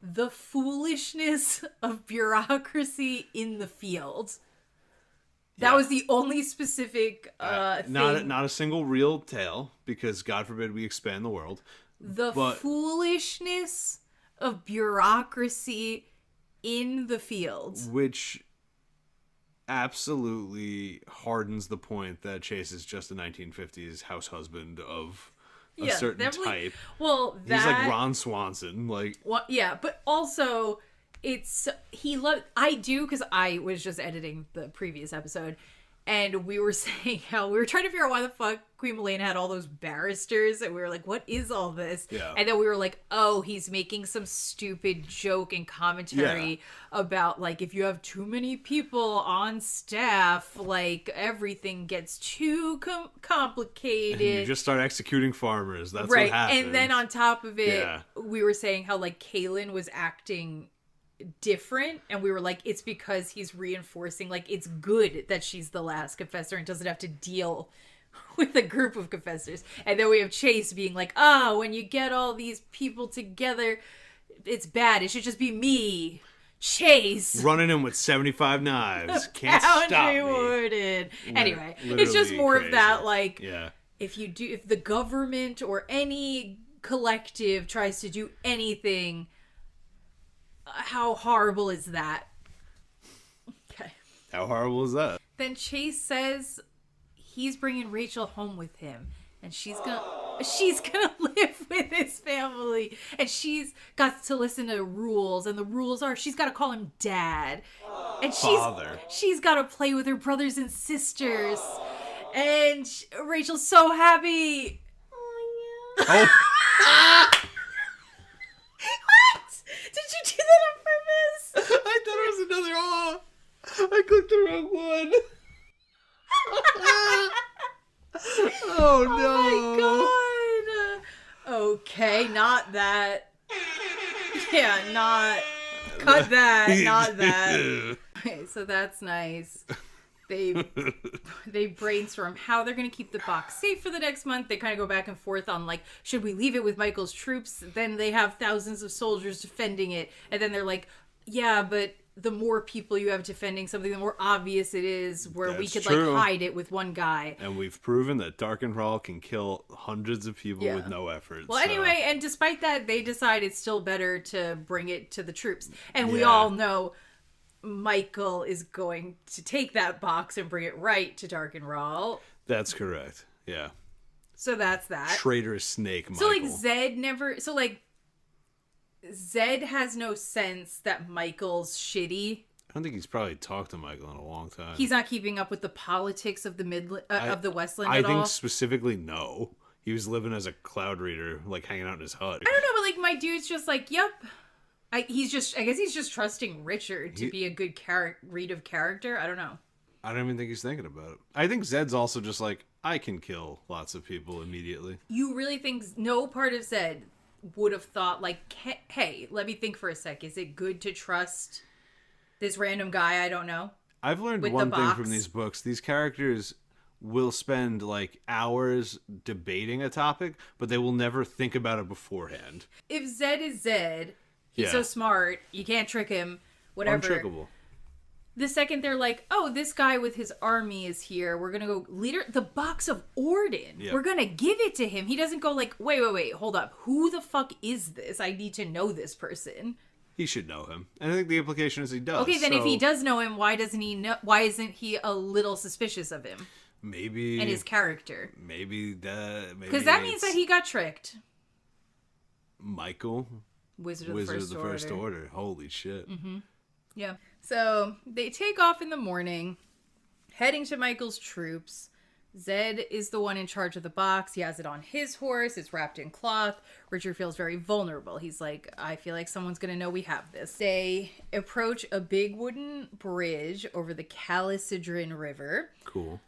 the foolishness of bureaucracy in the field. That was the only specific thing. Not a single real tale, because God forbid we expand the world. But foolishness of bureaucracy in the field. Which absolutely hardens the point that Chase is just a 1950s house husband of a certain type. Well, he's like Ron Swanson, like. Well, yeah, but also I do, because I was just editing the previous episode, and we were saying how we were trying to figure out why the fuck Queen Milena had all those barristers, and we were like, what is all this? Yeah. And then we were like, oh, he's making some stupid joke and commentary about, like, if you have too many people on staff, like, everything gets too complicated. And you just start executing farmers. That's what happens. And then on top of it, we were saying how, like, Kaylin was acting different, and we were like, it's because he's reinforcing, like, it's good that she's the last confessor and doesn't have to deal with a group of confessors. And then we have Chase being like, when you get all these people together, it's bad. It should just be me, Chase, running in with 75 knives. Can't stop me. Warden. Anyway, it's just more crazy. Of that, like, yeah. If the government or any collective tries to do anything, how horrible is that? Okay. How horrible is that? Then Chase says he's bringing Rachel home with him, and she's gonna live with his family, and she's got to listen to rules, and the rules are she's got to call him dad, and she's got to play with her brothers and sisters, and Rachel's so happy. Oh. Did you do that on purpose? I thought it was another aw. I clicked the wrong one. Oh no. Oh my god. Okay, not that. Yeah, not. Cut that, not that. Okay, so that's nice. They brainstorm how they're going to keep the box safe for the next month. They kind of go back and forth on, like, should we leave it with Michael's troops? Then they have thousands of soldiers defending it. And then they're like, yeah, but the more people you have defending something, the more obvious it is where we could, like, hide it with one guy. And we've proven that Darkenhall can kill hundreds of people with no effort. Well, anyway, and despite that, they decide it's still better to bring it to the troops. And we all know Michael is going to take that box and bring it right to Darkenhall. That's correct. Yeah. So that's that. Traitorous snake, Michael. So, like, Zed has no sense that Michael's shitty. I don't think he's probably talked to Michael in a long time. He's not keeping up with the politics of the of the Westland at all? I think specifically no. He was living as a cloud reader, like, hanging out in his hut. I don't know, but, like, my dude's just like, yep. I guess he's just trusting Richard to be a good read of character. I don't know. I don't even think he's thinking about it. I think Zed's also just like, I can kill lots of people immediately. You really think no part of Zed would have thought, like, hey, let me think for a sec. Is it good to trust this random guy I don't know? I've learned one thing from these books. These characters will spend, like, hours debating a topic, but they will never think about it beforehand. If Zed is Zed, he's so smart, you can't trick him, whatever. Untrickable. The second they're like, oh, this guy with his army is here. We're going to go the box of Orden. Yep. We're going to give it to him. He doesn't go like, wait, hold up. Who the fuck is this? I need to know this person. He should know him. And I think the implication is he does. Okay, then if he does know him, why doesn't he know? Why isn't he a little suspicious of him? Maybe. And his character. Maybe that. Because that means that he got tricked. Michael? Wizard of the First Order. Holy shit. Mm-hmm. Yeah. So they take off in the morning, heading to Michael's troops. Zed is the one in charge of the box. He has it on his horse. It's wrapped in cloth. Richard feels very vulnerable. He's like, I feel like someone's going to know we have this. They approach a big wooden bridge over the Calicidrin River. Cool.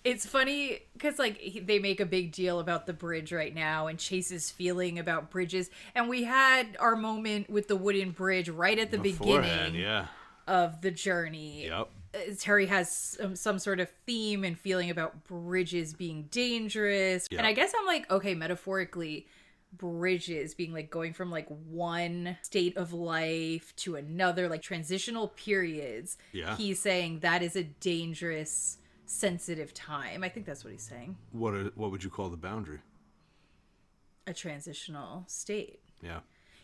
It's funny because, like, they make a big deal about the bridge right now and Chase's feeling about bridges. And we had our moment with the wooden bridge right at the beginning of the journey. Yep. Terry has some sort of theme and feeling about bridges being dangerous. Yep. And I guess I'm like, okay, metaphorically, bridges being like going from like one state of life to another, like transitional periods. Yeah. He's saying that is a dangerous, sensitive time. I think that's what he's saying. What would you call the boundary? A transitional state. Yeah.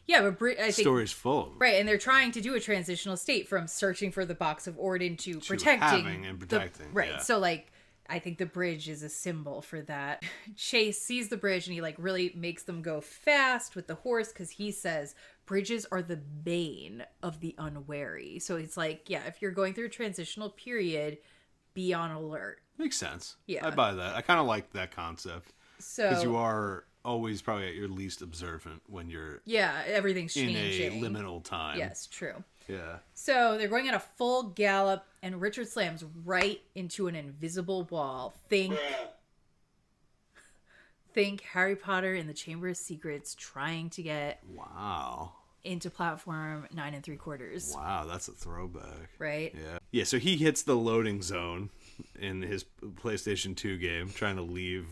Yeah, but I think story's full. Right, and they're trying to do a transitional state from searching for the box of Orden to protecting. Having and protecting. Right, yeah. So like, I think the bridge is a symbol for that. Chase sees the bridge and he like really makes them go fast with the horse because he says bridges are the bane of the unwary. So it's like, yeah, if you're going through a transitional period, be on alert. Makes sense. Yeah. I buy that. I kind of like that concept. So because you are always probably at your least observant when you're everything's changing in a liminal time. Yes, true. Yeah. So they're going at a full gallop and Richard slams right into an invisible wall. Think Harry Potter in the Chamber of Secrets trying to get into platform 9 3/4. Wow, that's a throwback. Right? Yeah, so he hits the loading zone in his PlayStation 2 game, trying to leave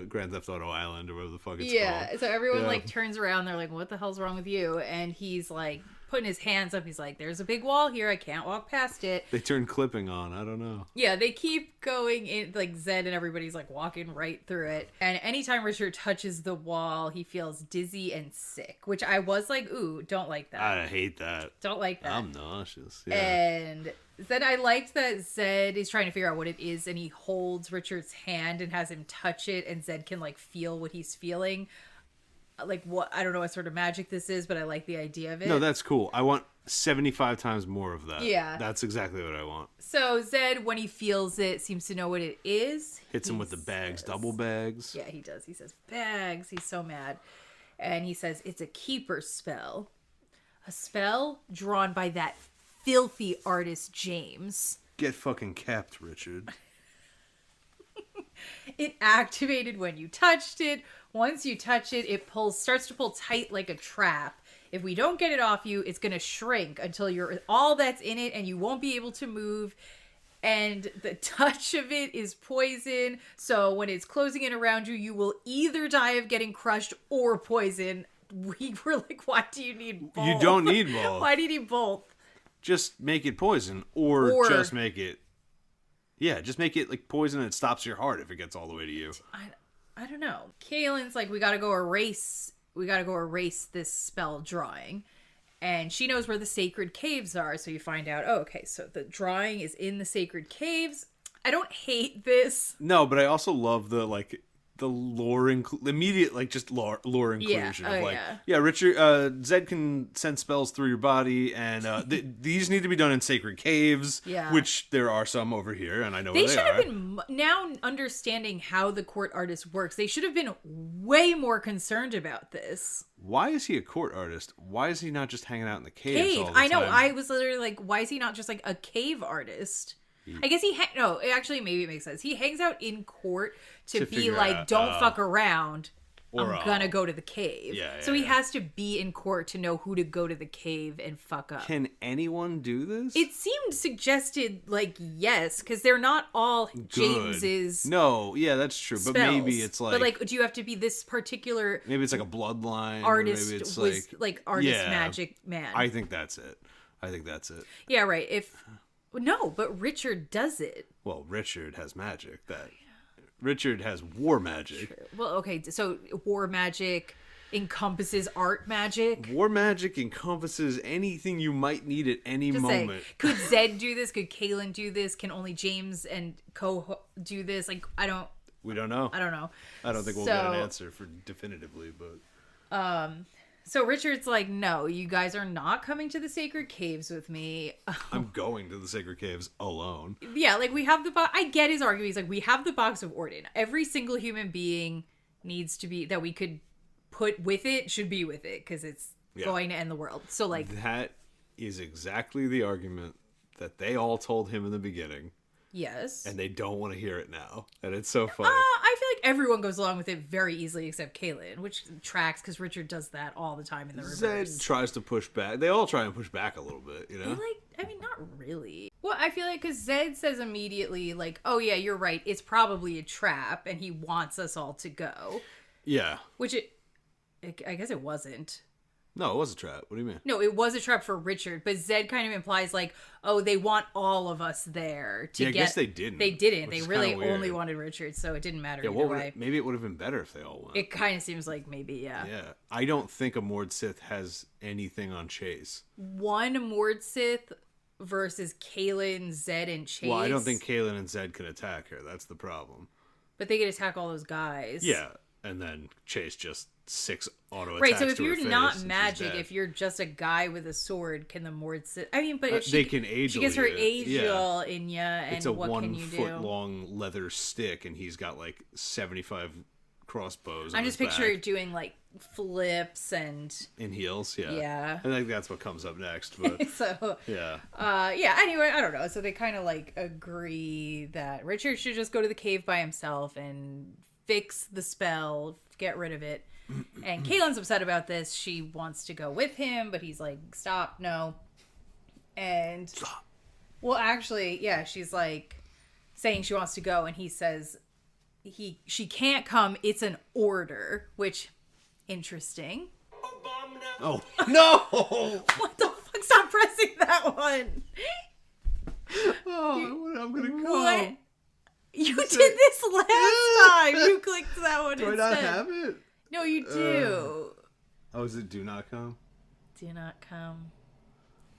Grand Theft Auto Island or whatever the fuck it's called. Yeah, so everyone like turns around, they're like, what the hell's wrong with you? And he's like putting his hands up, he's like, there's a big wall here, I can't walk past it. They turn clipping on, I don't know. Yeah, they keep going in, like Zed and everybody's like walking right through it. And anytime Richard touches the wall, he feels dizzy and sick, which I was like, ooh, don't like that. I hate that. Don't like that. I'm nauseous. Yeah. And then I liked that Zed is trying to figure out what it is, and he holds Richard's hand and has him touch it, and Zed can like feel what he's feeling. Like, what, I don't know what sort of magic this is, but I like the idea of it. No, that's cool. I want 75 times more of that. Yeah. That's exactly what I want. So Zed, when he feels it, seems to know what it is. Hits him with the bags, double bags. Yeah, he does. He says, bags. He's so mad. And he says, it's a keeper spell. A spell drawn by that filthy artist, James. Get fucking capped, Richard. It activated when you touched it. Once you touch it, it starts to pull tight like a trap. If we don't get it off you, it's going to shrink until you're all that's in it and you won't be able to move. And the touch of it is poison. So when it's closing in around you, you will either die of getting crushed or poison. We were like, why do you need both? You don't need both. Why do you need both? Just make it poison or just make it... Yeah, just make it like poison and it stops your heart if it gets all the way to you. I don't know. Kaylin's like, we gotta go erase this spell drawing. And she knows where the sacred caves are, so you find out, oh, okay, so the drawing is in the sacred caves. I don't hate this. No, but I also love the the lore immediate, like, just lore inclusion of, like, yeah, Richard, Zed can send spells through your body, and these need to be done in sacred caves, which there are some over here, and I know where they are. They should have been, now understanding how the court artist works, they should have been way more concerned about this. Why is he a court artist? Why is he not just hanging out in the caves all the time? I know, I was literally like, why is he not just, like, a cave artist? I guess actually, maybe it makes sense. He hangs out in court to be like, don't fuck around. I'm gonna go to the cave. So he has to be in court to know who to go to the cave and fuck up. Can anyone do this? It seemed suggested, like, yes, because they're not all James's. No, yeah, that's true. Spells. But maybe it's like. But, like, do you have to be this particular. Maybe it's like a bloodline. Artist or maybe it's like artist magic man. I think that's it. Yeah, right. No, but Richard does it. Well, Richard has magic. Richard has war magic. True. Well, okay, so war magic encompasses art magic. War magic encompasses anything you might need at any moment. Could Zed do this? Could Kaylin do this? Can only James and Co do this? Like, we don't know. I don't know. I don't think we'll get an answer for definitively, but. So Richard's like, no, you guys are not coming to the sacred caves with me. I'm going to the sacred caves alone. Yeah, like, we have the box. I get his argument. He's like, we have the box of Orden. Every single human being needs to be, that we could put with it, should be with it, because it's going to end the world. So, like. That is exactly the argument that they all told him in the beginning. Yes. And they don't want to hear it now. And it's so funny. I feel like everyone goes along with it very easily except Kaylin, which tracks because Richard does that all the time in the reverse. Zed tries to push back. They all try and push back a little bit, you know? Not really. Well, I feel like because Zed says immediately, like, oh yeah, you're right. It's probably a trap and he wants us all to go. Yeah. Which I guess it wasn't. No, it was a trap. What do you mean? No, it was a trap for Richard, but Zed kind of implies like, oh, they want all of us there to get. I guess they didn't. They didn't. They really only wanted Richard, so it didn't matter either way. Maybe it would have been better if they all went. It kind of seems like maybe, yeah. Yeah. I don't think a Mord-Sith has anything on Chase. One Mord-Sith versus Kaylin, Zed, and Chase. Well, I don't think Kaylin and Zed can attack her. That's the problem. But they could attack all those guys. Yeah. And then Chase just 6 auto attacks. Right, so if you're not magic, if you're just a guy with a sword, can the Mord-Sith... I mean, but if they can Agiel. She gets her Agiel in ya, and what can you do? It's a 1-foot-long leather stick, and he's got like 75 crossbows. I'm just picturing doing like flips and in heels. Yeah. I think that's what comes up next. But so yeah. Anyway, I don't know. So they kind of like agree that Richard should just go to the cave by himself and fix the spell, get rid of it. And Kaylin's upset about this. She wants to go with him, but he's like, stop, no. And stop. Well, actually, yeah, she's like saying she wants to go, and he says she can't come. It's an order, which interesting. Oh no! What the fuck? Stop pressing that one. Oh, I'm gonna come. What? You did this last time. You clicked that one. Do instead. I not have it? No, you do. Oh, is it do not come? Do not come.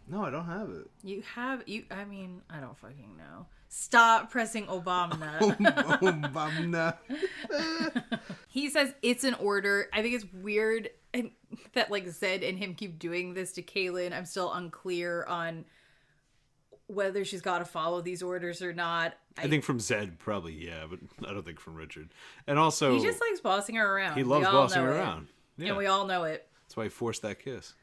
No, I don't have it. You have I mean, I don't fucking know. Stop pressing Obama. Obama. He says it's an order. I think it's weird that like Zed and him keep doing this to Kaylin. I'm still unclear on whether she's got to follow these orders or not. I think from Zed, probably, yeah, but I don't think from Richard. And also... He just likes bossing her around. He loves bossing her around. Yeah. And we all know it. That's why he forced that kiss.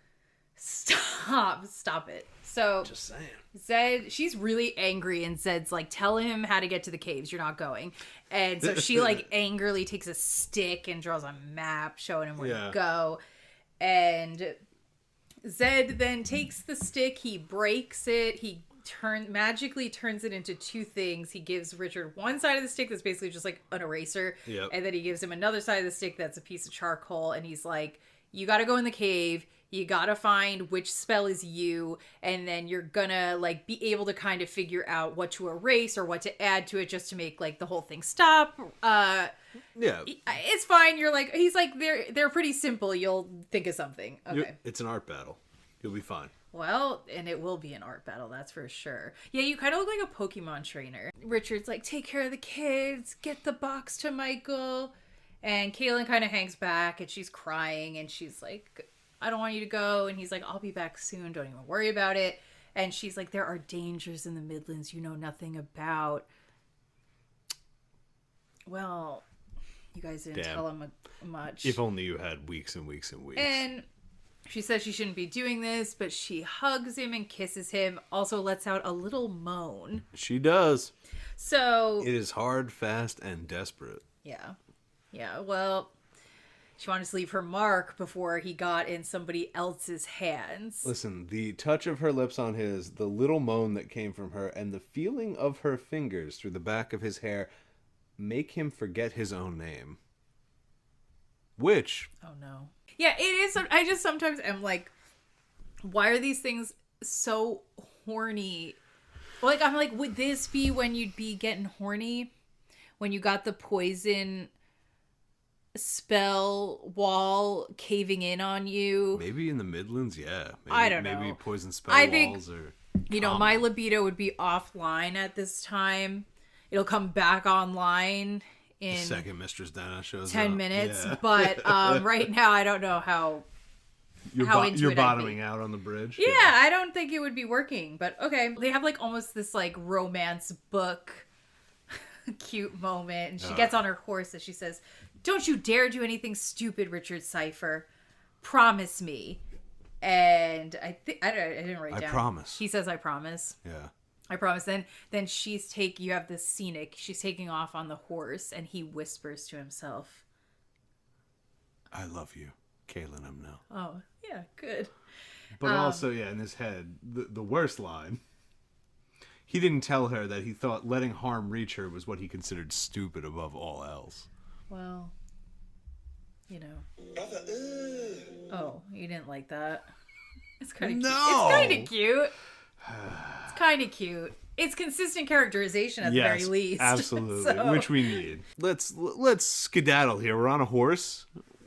Stop it. So... Just saying. Zed, she's really angry, and Zed's like, tell him how to get to the caves. You're not going. And so she like angrily takes a stick and draws a map showing him where to go. And Zed then takes the stick, he breaks it, he magically turns it into 2 things. He gives Richard one side of the stick that's basically just like an eraser, and then he gives him another side of the stick that's a piece of charcoal, and he's like, you gotta go in the cave, you gotta find which spell is you, and then you're gonna like be able to kind of figure out what to erase or what to add to it just to make like the whole thing stop. It's fine. You're like, he's like, they're pretty simple, you'll think of something. Okay, it's an art battle, you'll be fine. Well, and it will be an art battle, that's for sure. Yeah, you kind of look like a Pokemon trainer. Richard's like, take care of the kids, get the box to Michael. And Kaylin kind of hangs back, and she's crying, and she's like, I don't want you to go. And he's like, I'll be back soon. Don't even worry about it. And she's like, there are dangers in the Midlands you know nothing about. Well, you guys didn't tell him much. If only you had weeks and weeks and weeks. And she says she shouldn't be doing this, but she hugs him and kisses him. Also lets out a little moan. She does. So it is hard, fast, and desperate. Yeah. Yeah, well, she wanted to leave her mark before he got in somebody else's hands. Listen, the touch of her lips on his, the little moan that came from her, and the feeling of her fingers through the back of his hair make him forget his own name. Which... Oh, no. Yeah, it is. I just sometimes am like, why are these things so horny? Like, I'm like, would this be when you'd be getting horny? When you got the poison spell wall caving in on you? Maybe in the Midlands, yeah. Maybe, I don't know. Maybe poison spell walls or... You know, my libido would be offline at this time. It'll come back online in... The second Mistress Dana shows 10 up. minutes. Yeah. But right now, I don't know how into you're it bottoming out on the bridge? Yeah, I don't think it would be working. But okay. They have like almost this like romance book cute moment. And she gets on her horse and she says, don't you dare do anything stupid, Richard Cypher. Promise me. And I didn't write down. I promise. He says, I promise. Yeah. I promise. Then you have this scenic, she's taking off on the horse and he whispers to himself, I love you, Kaylin Umno. Oh, yeah, good. But also, yeah, in his head, the worst line, he didn't tell her that he thought letting harm reach her was what he considered stupid above all else. Well, you know. Oh, you didn't like that? It's kind of cute. It's kind of cute. It's kind of cute. It's consistent characterization at the very least. Absolutely, So, which we need. Let's skedaddle here. We're on a horse.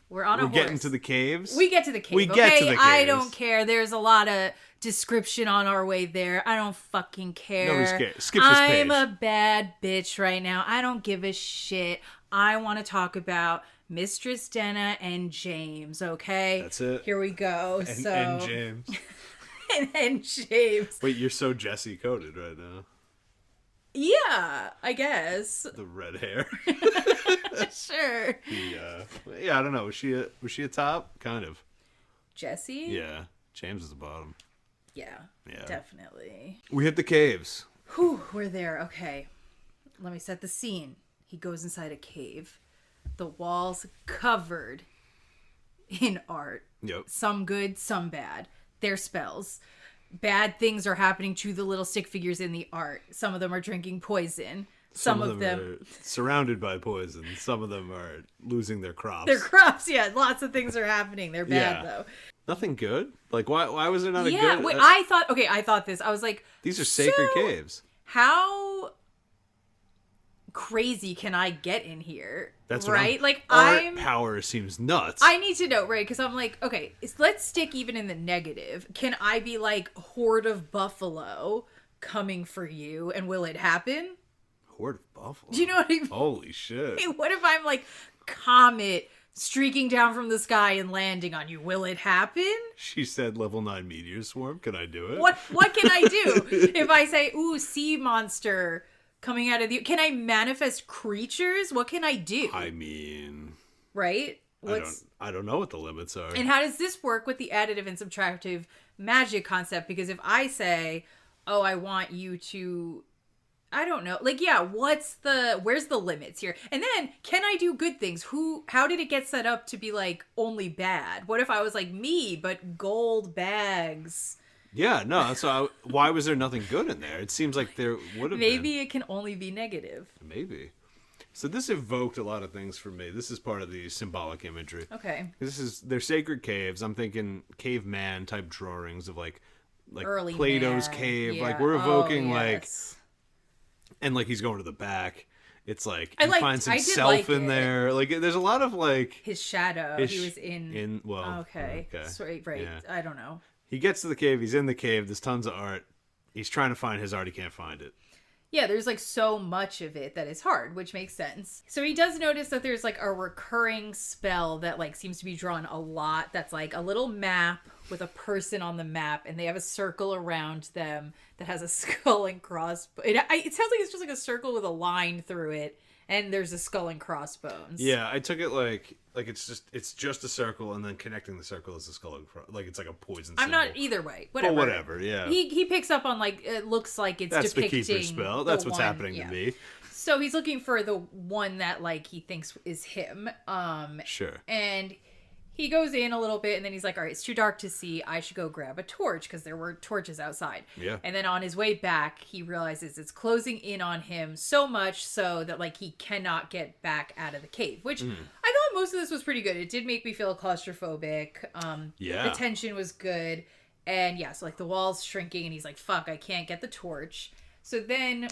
We're getting to the caves. We get to the cave. Get to the caves. I don't care. There's a lot of description on our way there. I don't fucking care. Nobody's scared. Skip this page. I'm a bad bitch right now. I don't give a shit. I want to talk about Mistress Denna and James, okay? That's it. Here we go. And James. and James. Wait, you're so Jesse coded right now. Yeah, I guess. The red hair. Sure. Yeah, I don't know. Was she a top? Kind of. Jessie? Yeah. James is the bottom. Yeah. Definitely. We hit the caves. Whew, we're there. Okay. Let me set the scene. He goes inside a cave. The walls covered in art. Yep. Some good, some bad. They're spells. Bad things are happening to the little stick figures in the art. Some of them are drinking poison. Some of them are surrounded by poison. Some of them are losing their crops. Their crops, yeah. Lots of things are happening. They're bad, though. Nothing good? Like, why was there not a good... Yeah, wait, I thought this. I was like... These are sacred caves. How crazy can I get in here? That's right. Like art power seems nuts. I need to know, right? Because I'm like, okay, let's stick even in the negative. Can I be like horde of buffalo coming for you, and will it happen? Horde of buffalo. Do you know what I mean? Holy shit! Hey, what if I'm like comet streaking down from the sky and landing on you? Will it happen? She said level 9 meteor swarm. Can I do it? What can I do if I say, ooh, sea monster coming out of the... Can I manifest creatures? What can I do? I mean... Right? I don't know what the limits are. And how does this work with the additive and subtractive magic concept? Because if I say, oh, I want you to... I don't know. Like, yeah, where's the limits here? And then, can I do good things? How did it get set up to be, like, only bad? What if I was like me, but gold bags? Yeah, no, so why was there nothing good in there? It seems like there would have been. Maybe it can only be negative. Maybe. So this evoked a lot of things for me. This is part of the symbolic imagery. Okay. They're sacred caves. I'm thinking caveman type drawings of like early Plato's man. cave. Yeah. Like we're evoking yes. and like he's going to the back. It's like he finds himself in there. Like there's a lot of like his shadow. He was in. Okay. So, right. Yeah. I don't know. He gets to the cave. He's in the cave. There's tons of art. He's trying to find his art. He can't find it. Yeah, there's like so much of it that is hard, which makes sense. So he does notice that there's like a recurring spell that like seems to be drawn a lot. That's like a little map with a person on the map, and they have a circle around them that has a skull and crossbones. It sounds like it's just like a circle with a line through it, and there's a skull and crossbones. Yeah, I took it like it's just a circle, and then connecting the circle is a skull and like it's like a poison symbol. I'm not either way. Whatever. Well, whatever. Yeah. He picks up on like it looks like it's That's depicting the keeper spell. That's what's happening to me. So he's looking for the one that like he thinks is him. Sure. And he goes in a little bit, and then he's like, all right, it's too dark to see. I should go grab a torch, because there were torches outside. Yeah. And then on his way back, he realizes it's closing in on him so much so that, like, he cannot get back out of the cave, which I thought most of this was pretty good. It did make me feel claustrophobic. The tension was good. And, yeah, so, like, the wall's shrinking, and he's like, fuck, I can't get the torch. So then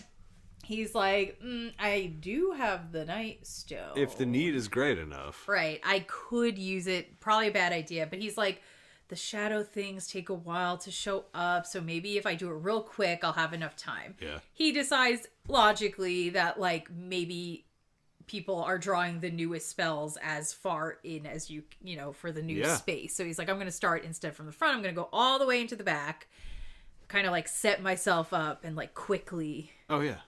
he's like, I do have the Nightstone. If the need is great enough. Right. I could use it. Probably a bad idea. But he's like, the shadow things take a while to show up. So maybe if I do it real quick, I'll have enough time. Yeah. He decides logically that, like, maybe people are drawing the newest spells as far in as you know, for the new space. So he's like, I'm going to start instead from the front. I'm going to go all the way into the back. Kind of like set myself up and like quickly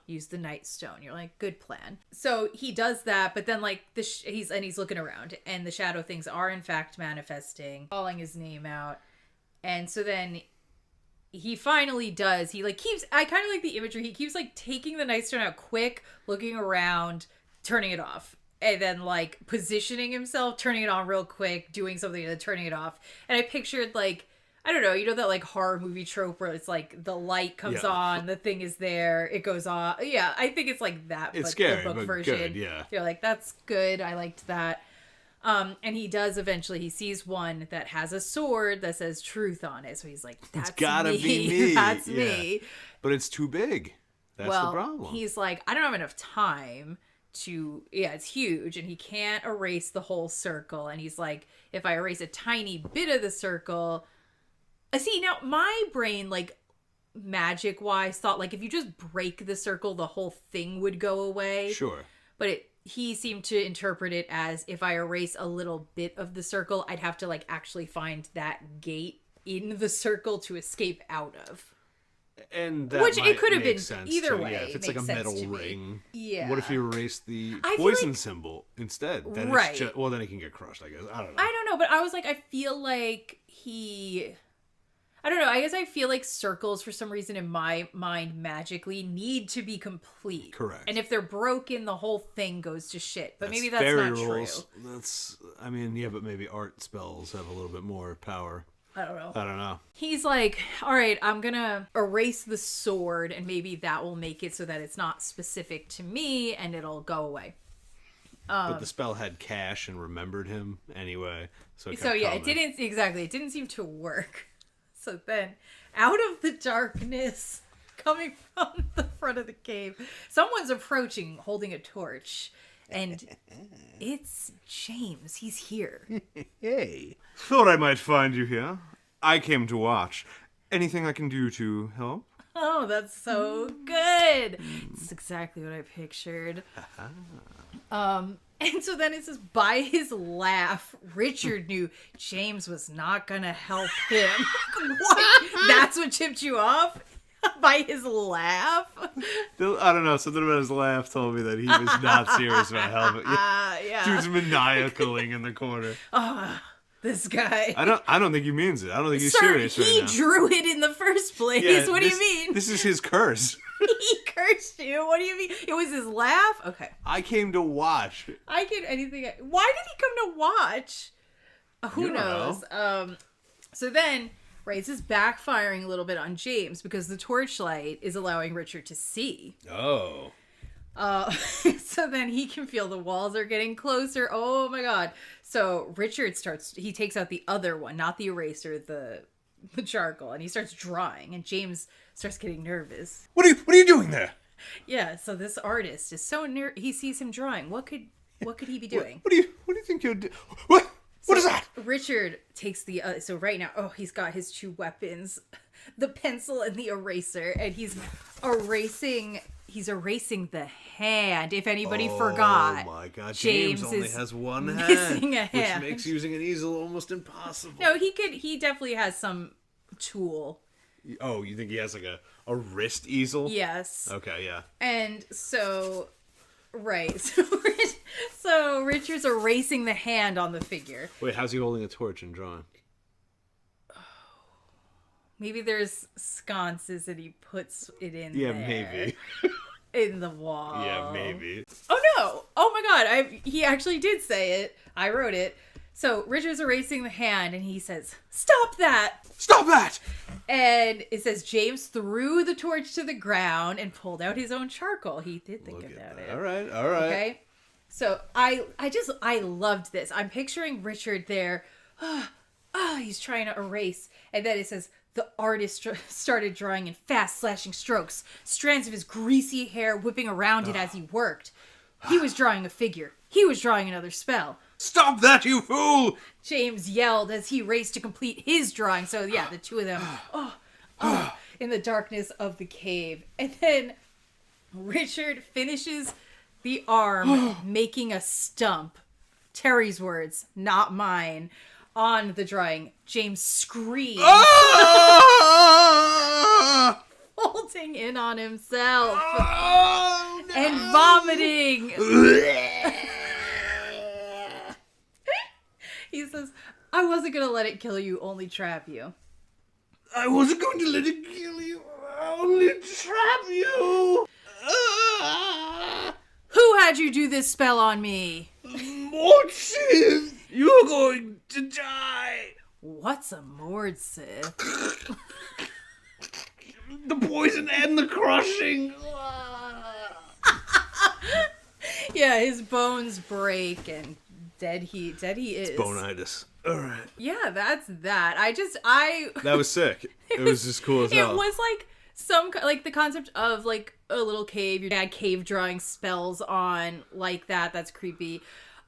use the Nightstone. You're like, good plan. So he does that, but then like he's looking around, and the shadow things are in fact manifesting, calling his name out. And so then he finally does. He like keeps, I kind of like the imagery. He keeps like taking the Nightstone out quick, looking around, turning it off. And then like positioning himself, turning it on real quick, doing something, and then turning it off. And I pictured like, I don't know, you know that like horror movie trope where it's like the light comes on, the thing is there, it goes off. Yeah, I think it's like that, it's but scary, the book but version. Good, yeah. You're like, that's good. I liked that. And he does eventually, he sees one that has a sword that says truth on it. So he's like, that's it's gotta me. be me. That's me. But it's too big. That's the problem. He's like, I don't have enough time to, it's huge, and he can't erase the whole circle. And he's like, if I erase a tiny bit of the circle, see, now my brain, like, magic-wise, thought, like, if you just break the circle, the whole thing would go away. Sure. But he seemed to interpret it as, if I erase a little bit of the circle, I'd have to, like, actually find that gate in the circle to escape out of. And that Which it could have been either too. way. Yeah, if it's like a metal ring. Yeah. What if you erase the poison symbol instead? Then right. It's just, well, then it can get crushed, I guess. I don't know. I don't know, but I was like, I feel like I don't know. I guess I feel like circles, for some reason in my mind, magically need to be complete. Correct. And if they're broken, the whole thing goes to shit. But maybe that's fairy not rules. True. But maybe art spells have a little bit more power. I don't know. He's like, all right, I'm going to erase the sword, and maybe that will make it so that it's not specific to me, and it'll go away. But the spell had cash and remembered him anyway. It didn't seem to work. So then, out of the darkness, coming from the front of the cave, someone's approaching, holding a torch. And it's James. He's here. Hey. Thought I might find you here. I came to watch. Anything I can do to help? Oh, that's so good. It's exactly what I pictured. And so then it says, by his laugh, Richard knew James was not going to help him. What? That's what tipped you off? By his laugh? I don't know. Something about his laugh told me that he was not serious about helping. Yeah. Dude's maniacaling in the corner. This guy. I don't think he means it. I don't think he's serious right now. He drew it in the first place. Yeah, what do you mean? This is his curse. He cursed you. What do you mean? It was his laugh? Okay. I came to watch. Why did he come to watch? Who knows? So then, This is backfiring a little bit on James because the torchlight is allowing Richard to see. Oh. So then he can feel the walls are getting closer. Oh my god. So Richard he takes out the other one, not the eraser, the charcoal, and he starts drawing, and James starts getting nervous. What are you doing there? Yeah, so this artist is so he sees him drawing. What could he be doing? What do you think you're doing? What is that? Richard takes so right now, he's got his two weapons, the pencil and the eraser, and he's erasing. he's erasing the hand. If anybody forgot. Oh my god, James only has one hand. Missing a hand. Which makes using an easel almost impossible. No, he definitely has some tool. Oh, you think he has like a wrist easel? Yes. Okay, yeah. And so, right. So Richard's erasing the hand on the figure. Wait, how's he holding a torch and drawing? Maybe there's sconces and he puts it in there. Yeah, maybe. In the wall. Yeah, maybe. Oh no! Oh my god, he actually did say it. I wrote it. So Richard's erasing the hand and he says, "Stop that! Stop that!" And it says James threw the torch to the ground and pulled out his own charcoal. He did think about it. All right. Okay. So I loved this. I'm picturing Richard there. He's trying to erase. And then it says, the artist started drawing in fast slashing strokes, strands of his greasy hair whipping around it as he worked. He was drawing a figure. He was drawing another spell. Stop that, you fool! James yelled as he raced to complete his drawing. So yeah, the two of them, in the darkness of the cave. And then Richard finishes the arm making a stump. Terry's words, not mine. On the drawing, James screams, holding in on himself and vomiting. He says, "I wasn't going to let it kill you, only trap you." I wasn't going to let it kill you, only trap you. Who had you do this spell on me? Mord-Sith, you're going to die. What's a Mord-Sith? The poison and the crushing. Yeah, his bones break and dead he is. It's bonitis. All right. Yeah, that's that. That was sick. It was just cool as hell. It was like the concept of like a little cave. Your dad cave drawing spells on like that. That's creepy.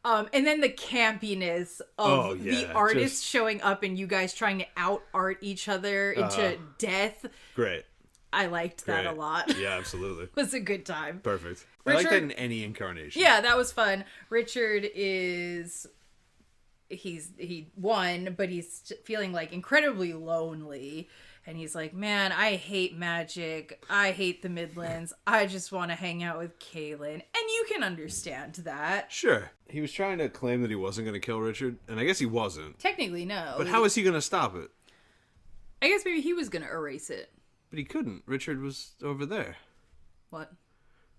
And then the campiness of the artist showing up and you guys trying to out art each other into death. Great. I liked that a lot. Yeah, absolutely. It was a good time. Perfect. Richard, I like that in any incarnation. Yeah, that was fun. Richard he won, but he's feeling like incredibly lonely. And he's like, man, I hate magic. I hate the Midlands. I just want to hang out with Kaylin. And you can understand that. Sure. He was trying to claim that he wasn't going to kill Richard, and I guess he wasn't. Technically, no. But how is he going to stop it? I guess maybe he was going to erase it. But he couldn't. Richard was over there. What?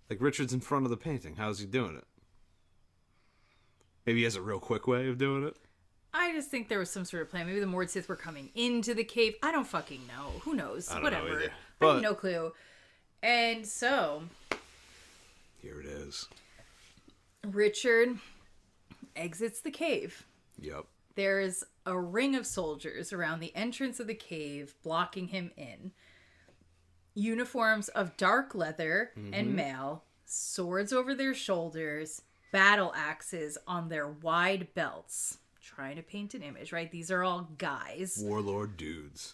Like, Richard's in front of the painting. How's he doing it? Maybe he has a real quick way of doing it? I just think there was some sort of plan. Maybe the Mord-Sith were coming into the cave. I don't fucking know. Who knows? I don't Whatever. know either. I have no clue. And so... here it is. Richard exits the cave. Yep. There's a ring of soldiers around the entrance of the cave, blocking him in. Uniforms of dark leather and mail, swords over their shoulders, battle axes on their wide belts. Trying to paint an image, right? These are all guys. Warlord dudes.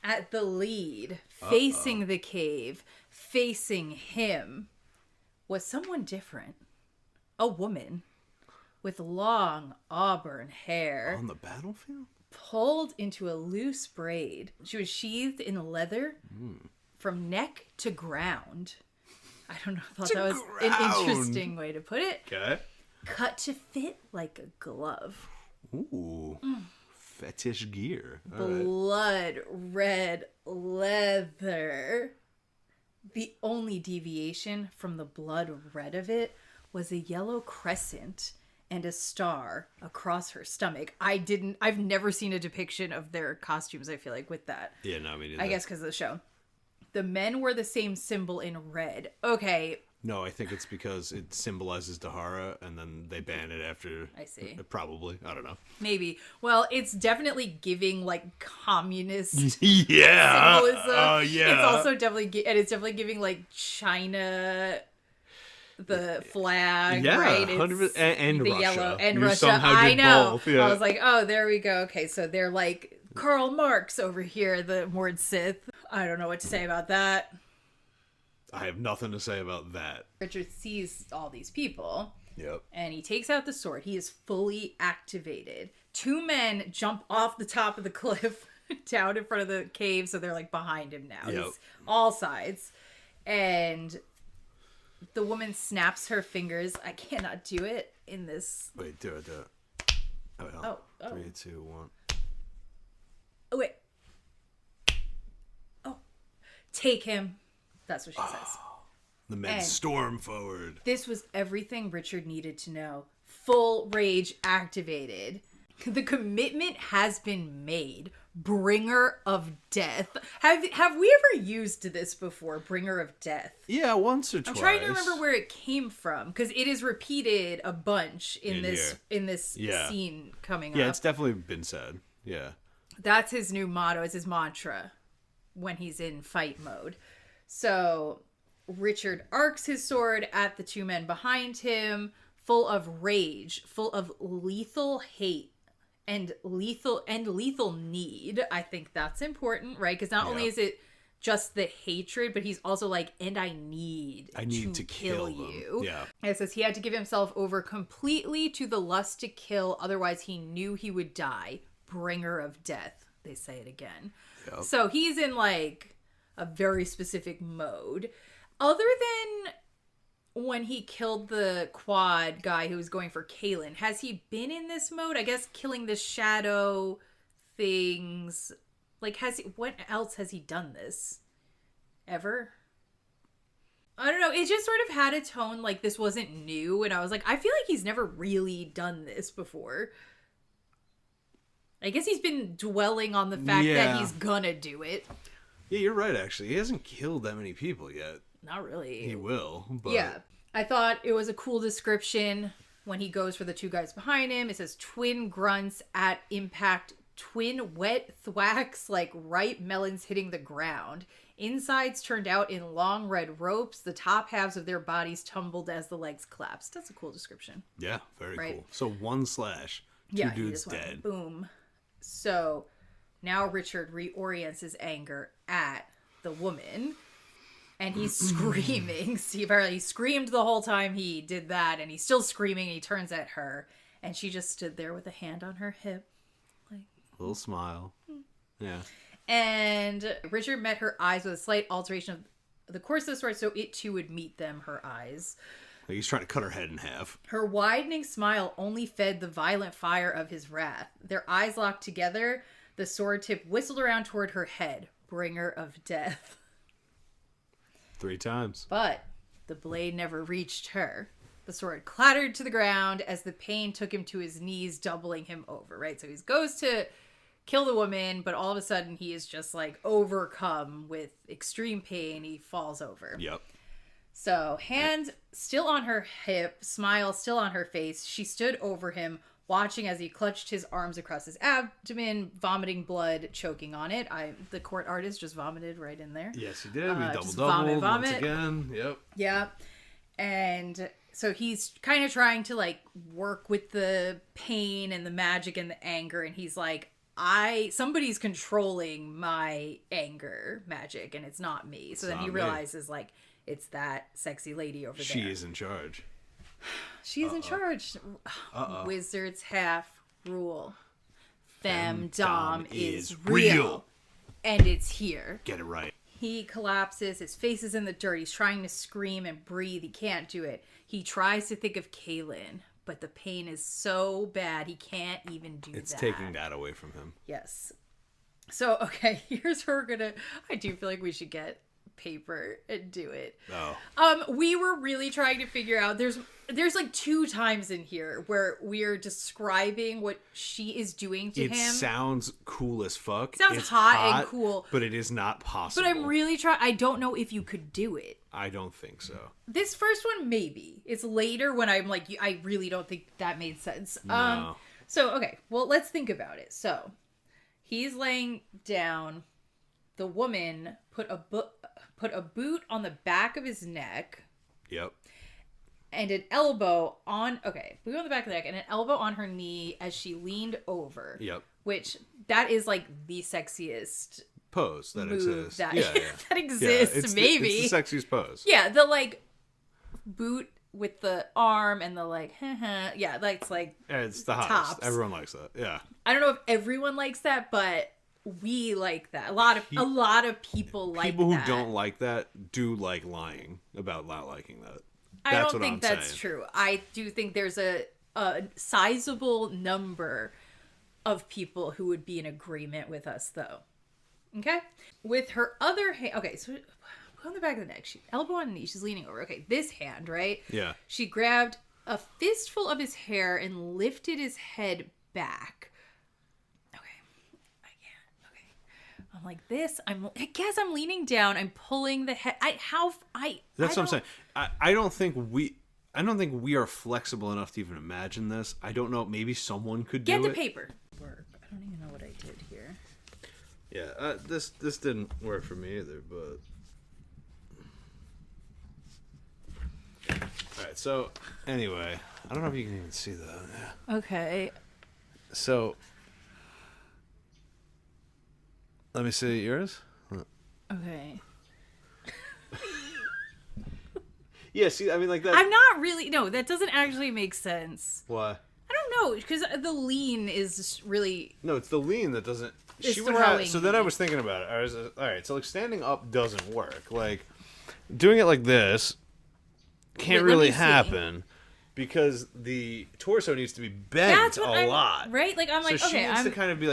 At the lead, facing the cave, facing him, was someone different. A woman with long auburn hair. On the battlefield? Pulled into a loose braid. She was sheathed in leather from neck to ground. I don't know. I thought that was an interesting way to put it. Okay. Cut to fit like a glove. Ooh. Fetish gear. Blood red leather. The only deviation from the blood red of it was a yellow crescent and a star across her stomach. I've never seen a depiction of their costumes, I feel like, with that. Yeah, no, me neither. I guess because of the show. The men wore the same symbol in red. Okay. No, I think it's because it symbolizes Dahara, and then they ban it after. I see. Probably. I don't know. Maybe. Well, it's definitely giving, like, communist yeah. symbolism. Oh, yeah. It's also definitely giving, like, China, the flag, right? 100%. And the Russia. yellow, and You Russia. I know. Both, yeah. I was like, oh, there we go. Okay, so they're like Karl Marx over here, the Mord-Sith. I don't know what to say about that. I have nothing to say about that. Richard sees all these people. Yep. And he takes out the sword. He is fully activated. 2 men jump off the top of the cliff down in front of the cave, so they're like behind him now. Yep. He's all sides. And the woman snaps her fingers. I cannot do it in this. Wait, do it. Oh. 3, 2, 1. Oh, wait. Oh. Take him. That's what she says. The men storm forward. This was everything Richard needed to know. Full rage activated. The commitment has been made. Bringer of death. Have we ever used this before? Bringer of death. Yeah, once or twice. I'm trying to remember where it came from because it is repeated a bunch in this scene coming up. Yeah, it's definitely been said. Yeah. That's his new motto. It's his mantra when he's in fight mode. So Richard arcs his sword at the 2 men behind him, full of rage, full of lethal hate. And lethal need. I think that's important, right? Because not only is it just the hatred, but he's also like, and I need to kill you. Yeah. And it says he had to give himself over completely to the lust to kill, otherwise he knew he would die. Bringer of death. They say it again. Yep. So he's in like a very specific mode. Other than when he killed the quad guy who was going for Kaylin, has he been in this mode? I guess killing the shadow things. Like, what else has he done this? Ever? I don't know. It just sort of had a tone like this wasn't new. And I was like, I feel like he's never really done this before. I guess he's been dwelling on the fact that he's gonna do it. Yeah, you're right, actually. He hasn't killed that many people yet. Not really. He will, but... Yeah. I thought it was a cool description when he goes for the 2 guys behind him. It says, twin grunts at impact, twin wet thwacks like ripe melons hitting the ground. Insides turned out in long red ropes. The top halves of their bodies tumbled as the legs collapsed. That's a cool description. Yeah, very cool. So 1 slash, 2 dudes dead. Boom. So now Richard reorients his anger at the woman. And he's screaming. See, apparently he screamed the whole time he did that. And he's still screaming. And he turns at her. And she just stood there with a hand on her hip. Like, a little smile. Yeah. And Richard met her eyes with a slight alteration of the course of the sword. So it too would meet them, her eyes. Like he's trying to cut her head in half. Her widening smile only fed the violent fire of his wrath. Their eyes locked together. The sword tip whistled around toward her head. Bringer of death. 3 times. But the blade never reached her. The sword clattered to the ground as the pain took him to his knees, doubling him over, right? So he goes to kill the woman, but all of a sudden he is just like overcome with extreme pain. He falls over. Yep. So hand still on her hip, smile still on her face. She stood over him, watching as he clutched his arms across his abdomen, vomiting blood, choking on it. The court artist just vomited right in there. Yes, he did. We double once again. Yep. Yeah. And so he's kind of trying to like work with the pain and the magic and the anger. And he's like, somebody's controlling my anger magic and it's not me. So then he realizes like, it's that sexy lady over there. She is in charge. She's in charge. Wizards half rule. Femdom is real. And it's here. Get it right. He collapses. His face is in the dirt. He's trying to scream and breathe. He can't do it. He tries to think of Kaylin, but the pain is so bad he can't even do that. It's taking that away from him. Yes. So, okay, here's where I do feel like we should get paper and do it. We were really trying to figure out there's like 2 times in here where we're describing what she is doing to him. It sounds cool as fuck. It's hot and cool, but it is not possible. But I'm really trying. I don't know if you could do it. I don't think so. This first one, maybe. It's later when I'm like, I really don't think that made sense. No. So, okay. Well, let's think about it. So, he's laying down. The woman put a boot on the back of his neck. Yep. And an elbow on... Okay, boot on the back of the neck and an elbow on her knee as she leaned over. Yep. Which, that is like the sexiest pose that move exists. that, Yeah. that exists, it's maybe. It's the sexiest pose. Yeah, the, like, boot with the arm and the, like, yeah, that's, like, it's the hottest. Tops. Everyone likes that, yeah. I don't know if everyone likes that, but we like that. A lot of people like that. People who don't like that do like lying about not liking that. I don't think that's true. I do think there's a sizable number of people who would be in agreement with us, though. Okay? With her other hand... Okay, so on the back of the neck, elbow on knee, she's leaning over. Okay, this hand, right? Yeah. She grabbed a fistful of his hair and lifted his head back. Okay. I can't. Okay. I'm like this. I guess I'm leaning down. I'm pulling the head. That's what I'm saying. I don't think we are flexible enough to even imagine this. I don't know. Maybe someone could do it. Get the paper. Work. I don't even know what I did here. Yeah, this didn't work for me either, but... Alright, so, anyway, I don't know if you can even see that. Yeah. Okay. So, let me see yours. Okay. Yeah, see, I mean, like that... I'm not really... No, that doesn't actually make sense. Why? I don't know, because the lean is really... No, it's the lean that doesn't... So then I was thinking about it. I was, alright, so, like, standing up doesn't work. Like, doing it like this can't really happen because the torso needs to be bent a lot. Right? Like, I'm like, so she needs to kind of be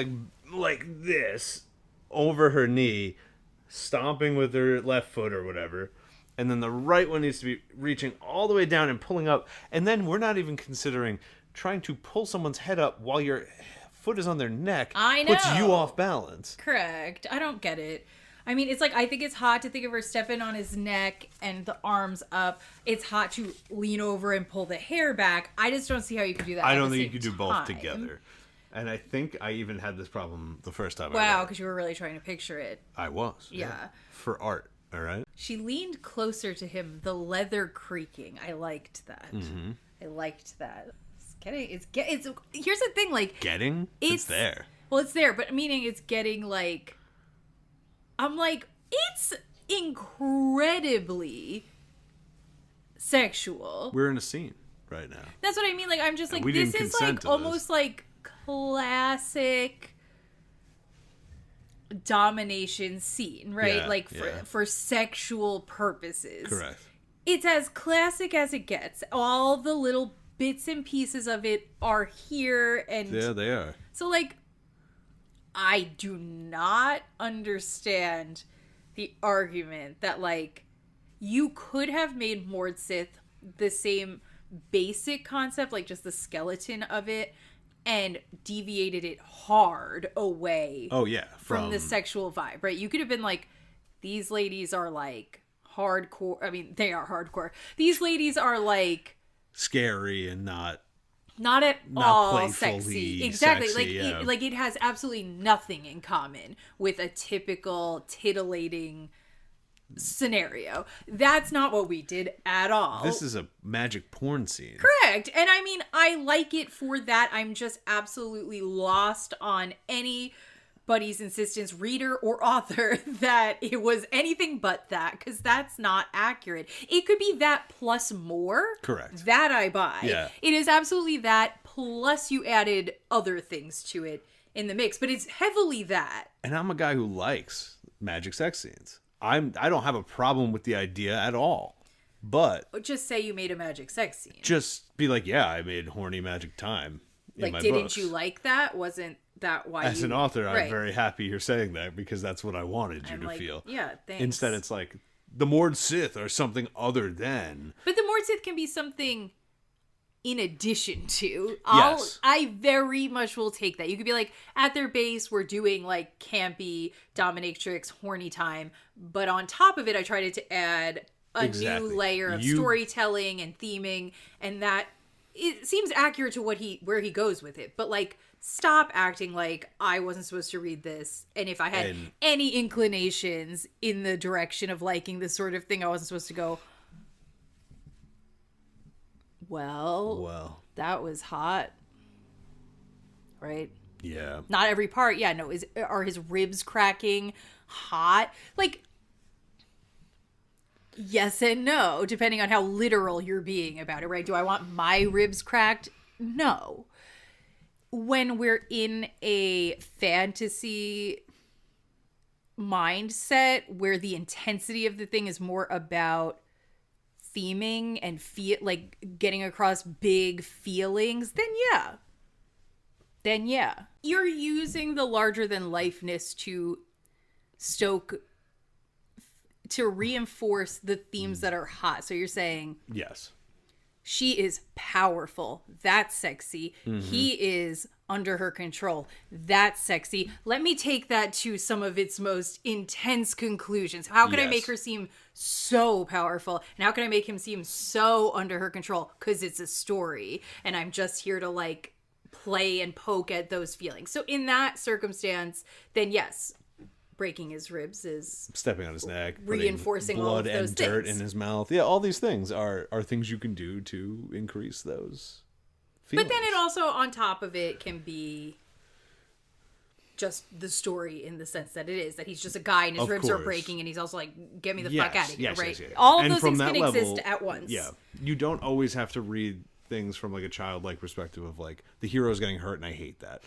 like this over her knee, stomping with her left foot or whatever. And then the right one needs to be reaching all the way down and pulling up. And then we're not even considering trying to pull someone's head up while your foot is on their neck. I know. Puts you off balance. Correct. I don't get it. I mean, it's like, I think it's hot to think of her stepping on his neck and the arms up. It's hot to lean over and pull the hair back. I just don't see how you could do that. I don't think you could do both together. And I think I even had this problem the first time. Wow, because you were really trying to picture it. I was. Yeah. For art. All right. She leaned closer to him, the leather creaking. I liked that. Mm-hmm. I liked that. Here's the thing, like... It's there. Well, it's there, but meaning it's getting, like... I'm like, it's incredibly sexual. We're in a scene right now. That's what I mean. Like, I'm just like, this is like almost like classic domination scene, right? Yeah, like for sexual purposes. Correct. It's as classic as it gets. All the little bits and pieces of it are here, and yeah, they are. So, like, I do not understand the argument that, like, you could have made Mord-Sith the same basic concept, like just the skeleton of it, and deviated it hard away. Oh, yeah. From the sexual vibe, right? You could have been like, these ladies are, like, hardcore. I mean, they are hardcore. These ladies are, like... scary and not at all sexy. Exactly. Sexy, like it has absolutely nothing in common with a typical titillating scenario. That's not what we did at all. This is a magic porn scene. Correct. And I mean, I like it for that. I'm just absolutely lost on anybody's insistence, reader or author, that it was anything but that, because that's not accurate. It could be that plus more. Correct. That I buy. Yeah. It is absolutely that, plus you added other things to it in the mix, but it's heavily that. And I'm a guy who likes magic sex scenes. I don't have a problem with the idea at all. But just say you made a magic sex scene. Just be like, yeah, I made horny magic time in like, my didn't books. You like that? Wasn't that why As an author, right. I'm very happy you're saying that, because that's what I wanted you to feel. Yeah, thanks. Instead, it's like, the Mord-Sith or something other than. But the Mord-Sith can be something in addition to. Yes. I very much will take that. You could be like, at their base, we're doing like campy dominatrix horny time, but on top of it, I tried to add a new layer of storytelling and theming, and that it seems accurate to where he goes with it. But like, stop acting like I wasn't supposed to read this, and if I had any inclinations in the direction of liking this sort of thing, I wasn't supposed to go, well, that was hot, right? Yeah. Not every part. Yeah, no. Are his ribs cracking hot. Like, yes and no, depending on how literal you're being about it, right? Do I want my ribs cracked? No. When we're in a fantasy mindset where the intensity of the thing is more about theming and like getting across big feelings, then yeah. You're using the larger than lifeness to reinforce the themes that are hot. So you're saying, yes, she is powerful. That's sexy. He is under her control. That's sexy. Let me take that to some of its most intense conclusions. How can I make her seem so powerful? And how can I make him seem so under her control? Because it's a story. And I'm just here to like play and poke at those feelings. So in that circumstance, then yes, breaking his ribs is stepping on his neck, reinforcing all of those and dirt in his mouth. Yeah, all these things are things you can do to increase those feelings. But then it also, on top of it, can be just the story in the sense that it is that he's just a guy and his ribs are breaking, and he's also like, get me the fuck out of here, right? Yes. All of those things can exist at once. Yeah, you don't always have to read things from like a childlike perspective of like the hero's getting hurt and I hate that.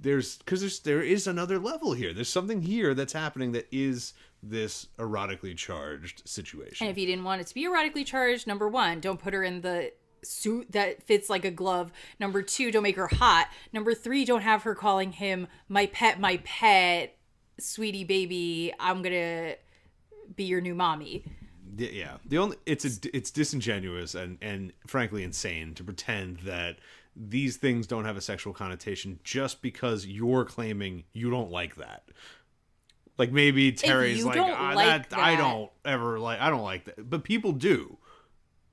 There is another level here. There's something here that's happening that is this erotically charged situation. And if you didn't want it to be erotically charged, number one, don't put her in the suit that fits like a glove. Number two, don't make her hot. Number three, don't have her calling him my pet, sweetie baby, I'm gonna be your new mommy. Yeah, it's disingenuous and frankly insane to pretend that these things don't have a sexual connotation just because you're claiming you don't like that. Like maybe Terry's like I don't like that, but people do.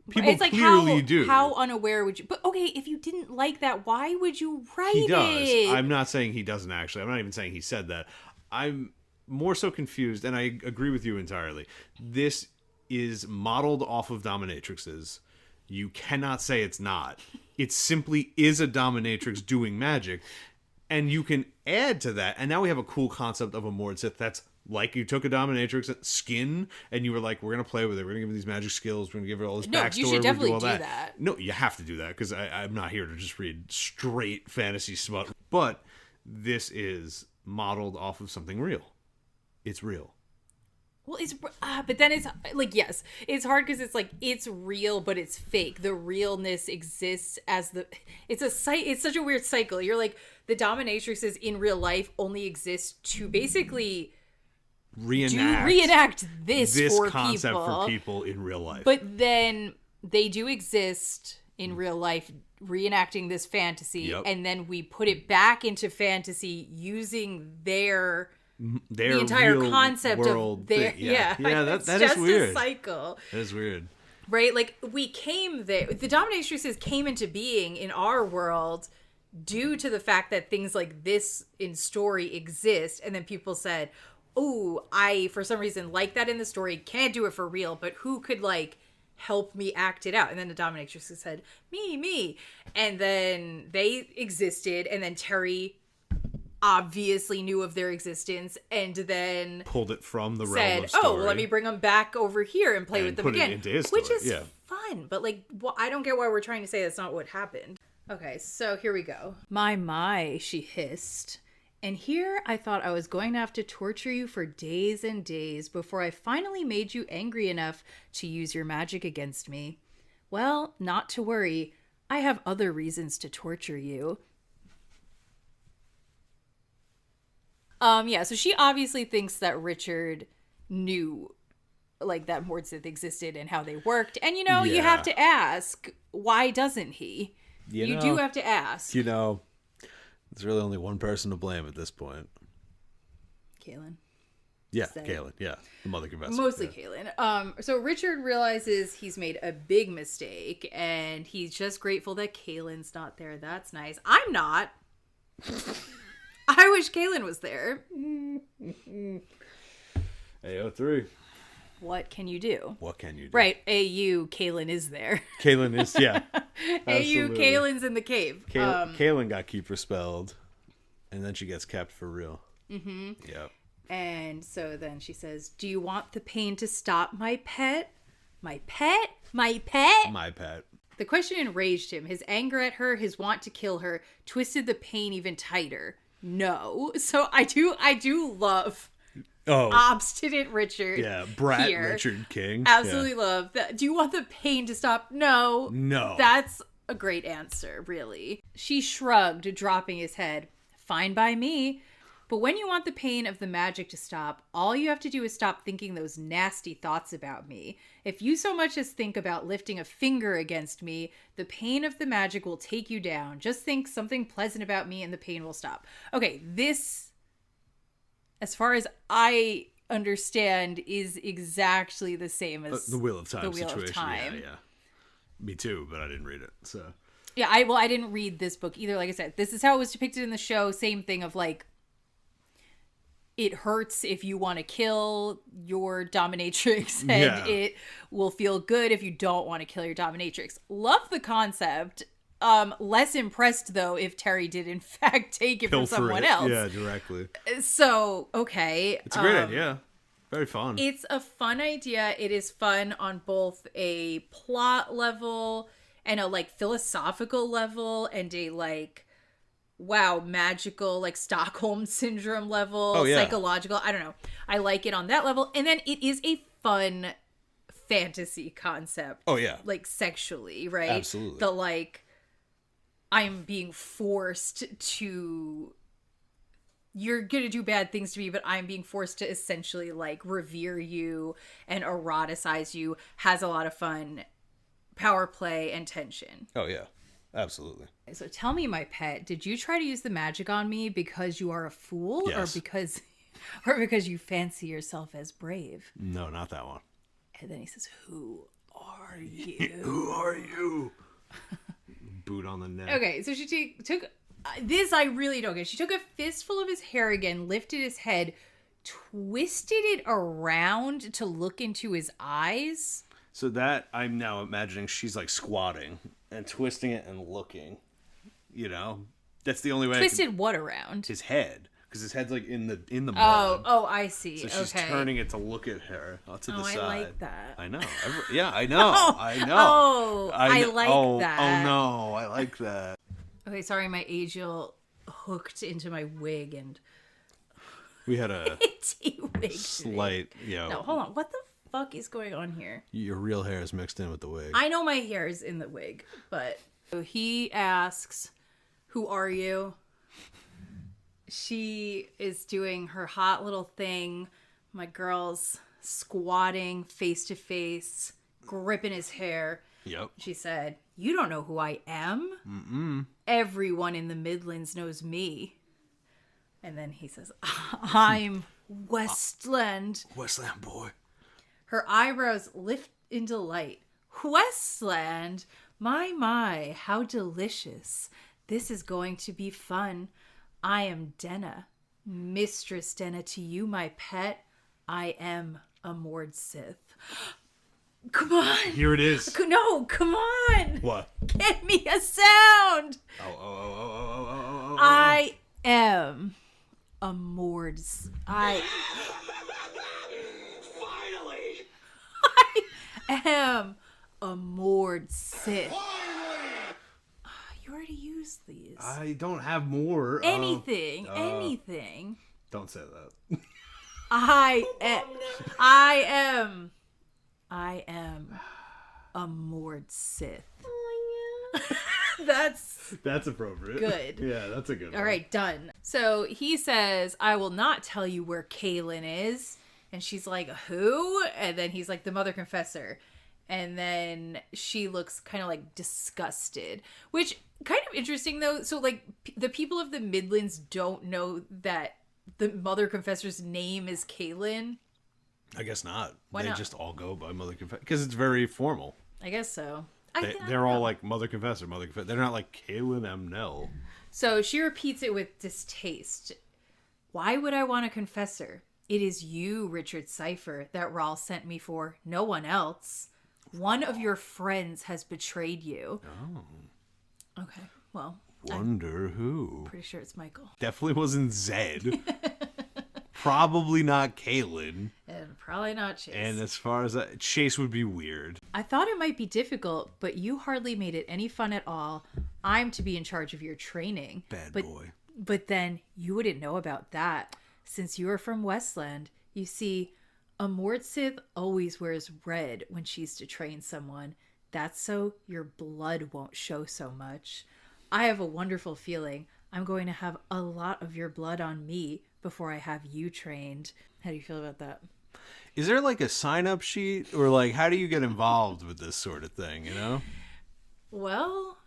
People it's like clearly do. How unaware would you? But okay, if you didn't like that, why would you write it? He does. I'm not saying he doesn't actually. I'm not even saying he said that. I'm more so confused, and I agree with you entirely. This is modeled off of dominatrixes. You cannot say it's not. It simply is a dominatrix doing magic. And you can add to that. And now we have a cool concept of a Mord-Sith that's like you took a dominatrix skin and you were like, we're going to play with it. We're going to give her these magic skills. We're going to give her all this backstory. You should definitely do that. No, you have to do that because I'm not here to just read straight fantasy smut. But this is modeled off of something real. It's real. Well, but then it's like, yes, it's hard because it's like, it's real, but it's fake. The realness exists as it's such a weird cycle. You're like, the dominatrixes in real life only exist to basically reenact this for concept for people in real life. But then they do exist in real life, reenacting this fantasy, and then we put it back into fantasy using the entire concept of their that is weird. A cycle. That is weird, right? Like we came there. The dominatrixes came into being in our world due to the fact that things like this in story exist, and then people said, "Oh, I for some reason like that in the story. Can't do it for real, but who could like help me act it out?" And then the dominatrixes said, "Me," and then they existed, and then Terry obviously knew of their existence and then pulled it from the realm of story. "Oh, well, let me bring them back over here and play with them again," into his story. Which is fun, but like, I don't get why we're trying to say that's not what happened. Okay, so here we go. My, she hissed. And here I thought I was going to have to torture you for days and days before I finally made you angry enough to use your magic against me. Well, not to worry. I have other reasons to torture you. So she obviously thinks that Richard knew, like, that Mord-Sith existed and how they worked. And, you have to ask, why doesn't he? You do have to ask. There's really only one person to blame at this point. Kaylin. Yeah, Kaylin. Yeah, the mother confessor. Mostly Kaylin. So Richard realizes he's made a big mistake, and he's just grateful that Kaylin's not there. That's nice. I'm not. I wish Kaylin was there. AO3. What can you do? Right. AU, Kaylin is there. Kaylin is, yeah. AU, Kaylin's in the cave. Kaylin got keep expelled, and then she gets kept for real. Mm-hmm. Yep. And so then she says, do you want the pain to stop, my pet? My pet? My pet? My pet. The question enraged him. His anger at her, his want to kill her, twisted the pain even tighter. No. So I do love obstinate Richard. Yeah, brat here. Richard King. Absolutely love that. Do you want the pain to stop? No. No. That's a great answer, really. She shrugged, dropping his head. Fine by me. But when you want the pain of the magic to stop, all you have to do is stop thinking those nasty thoughts about me. If you so much as think about lifting a finger against me, the pain of the magic will take you down. Just think something pleasant about me and the pain will stop. Okay, this, as far as I understand, is exactly the same as the Wheel of Time the Wheel situation. Of Time. Yeah. Me too, but I didn't read it, so. Yeah, I didn't read this book either. Like I said, this is how it was depicted in the show. Same thing of like, it hurts if you want to kill your dominatrix, and it will feel good if you don't want to kill your dominatrix. Love the concept. Less impressed, though, if Terry did, in fact, take it from someone else. Yeah, directly. So, okay. It's a great idea. Very fun. It's a fun idea. It is fun on both a plot level and a, like, philosophical level and a, like, wow, magical, like Stockholm syndrome level, psychological. I don't know. I like it on that level. And then it is a fun fantasy concept. Oh, yeah. Like sexually, right? Absolutely. The like, I'm being forced to, you're going to do bad things to me, but I'm being forced to essentially like revere you and eroticize you has a lot of fun power play and tension. Oh, yeah. Absolutely. So tell me, my pet, did you try to use the magic on me because you are a fool? Yes. Or because you fancy yourself as brave? No, not that one. And then he says, who are you? Who are you? Boot on the neck. Okay, so she took this, I really don't get. She took a fistful of his hair again, lifted his head, twisted it around to look into his eyes. So that, I'm now imagining she's like squatting and twisting it and looking, you know? That's the only way. Twisted what around? His head. Because his head's like in the mud. Oh, I see. So she's turning it to look at her to the side. I like that. I know. I know. I know. Oh, I like that. Oh, no. I like that. Okay, sorry, my Agiel hooked into my wig and... We had a wig slight, No, hold on. What the fuck is going on here? Your real hair is mixed in with the wig. I know my hair is in the wig, but... So he asks, who are you? She is doing her hot little thing. My girl's squatting face to face, gripping his hair. Yep. She said, you don't know who I am? Mm-mm. Everyone in the Midlands knows me. And then he says, I'm Westland. Westland boy. Her eyebrows lift in delight. Westland? My, how delicious. This is going to be fun. I am Denna. Mistress Denna to you, my pet. I am a Mord-Sith. Come on. Here it is. No, come on. What? Get me a sound. Oh. I am a Mord-Sith. Finally. I am a Mord-Sith. You already used these. I don't have more. Anything. Don't say that. I am a Mord-Sith. That's appropriate. Good. Yeah, that's a good one. All right, done. So he says, I will not tell you where Kaylin is. And she's like, who? And then he's like, the Mother Confessor. And then she looks kind of like disgusted, which kind of interesting though. So like the people of the Midlands don't know that the Mother Confessor's name is Kaylin. I guess not. Why they not? just all go by Mother Confessor because it's very formal. I guess so. They're all like Mother Confessor. They're not like Kaylin M. Nell. So she repeats it with distaste. Why would I want a confessor? It is you, Richard Cypher, that Rahl sent me for. No one else. One of your friends has betrayed you. Oh. Okay, well. Wonder who. Pretty sure it's Michael. Definitely wasn't Zed. probably not Caitlin. And probably not Chase. And as far as that, Chase would be weird. I thought it might be difficult, but you hardly made it any fun at all. I'm to be in charge of your training. Bad boy. But then you wouldn't know about that. Since you are from Westland, you see, a Mord-Sith always wears red when she's to train someone. That's so your blood won't show so much. I have a wonderful feeling I'm going to have a lot of your blood on me before I have you trained. How do you feel about that? Is there like a sign-up sheet? Or like, how do you get involved with this sort of thing, you know? Well,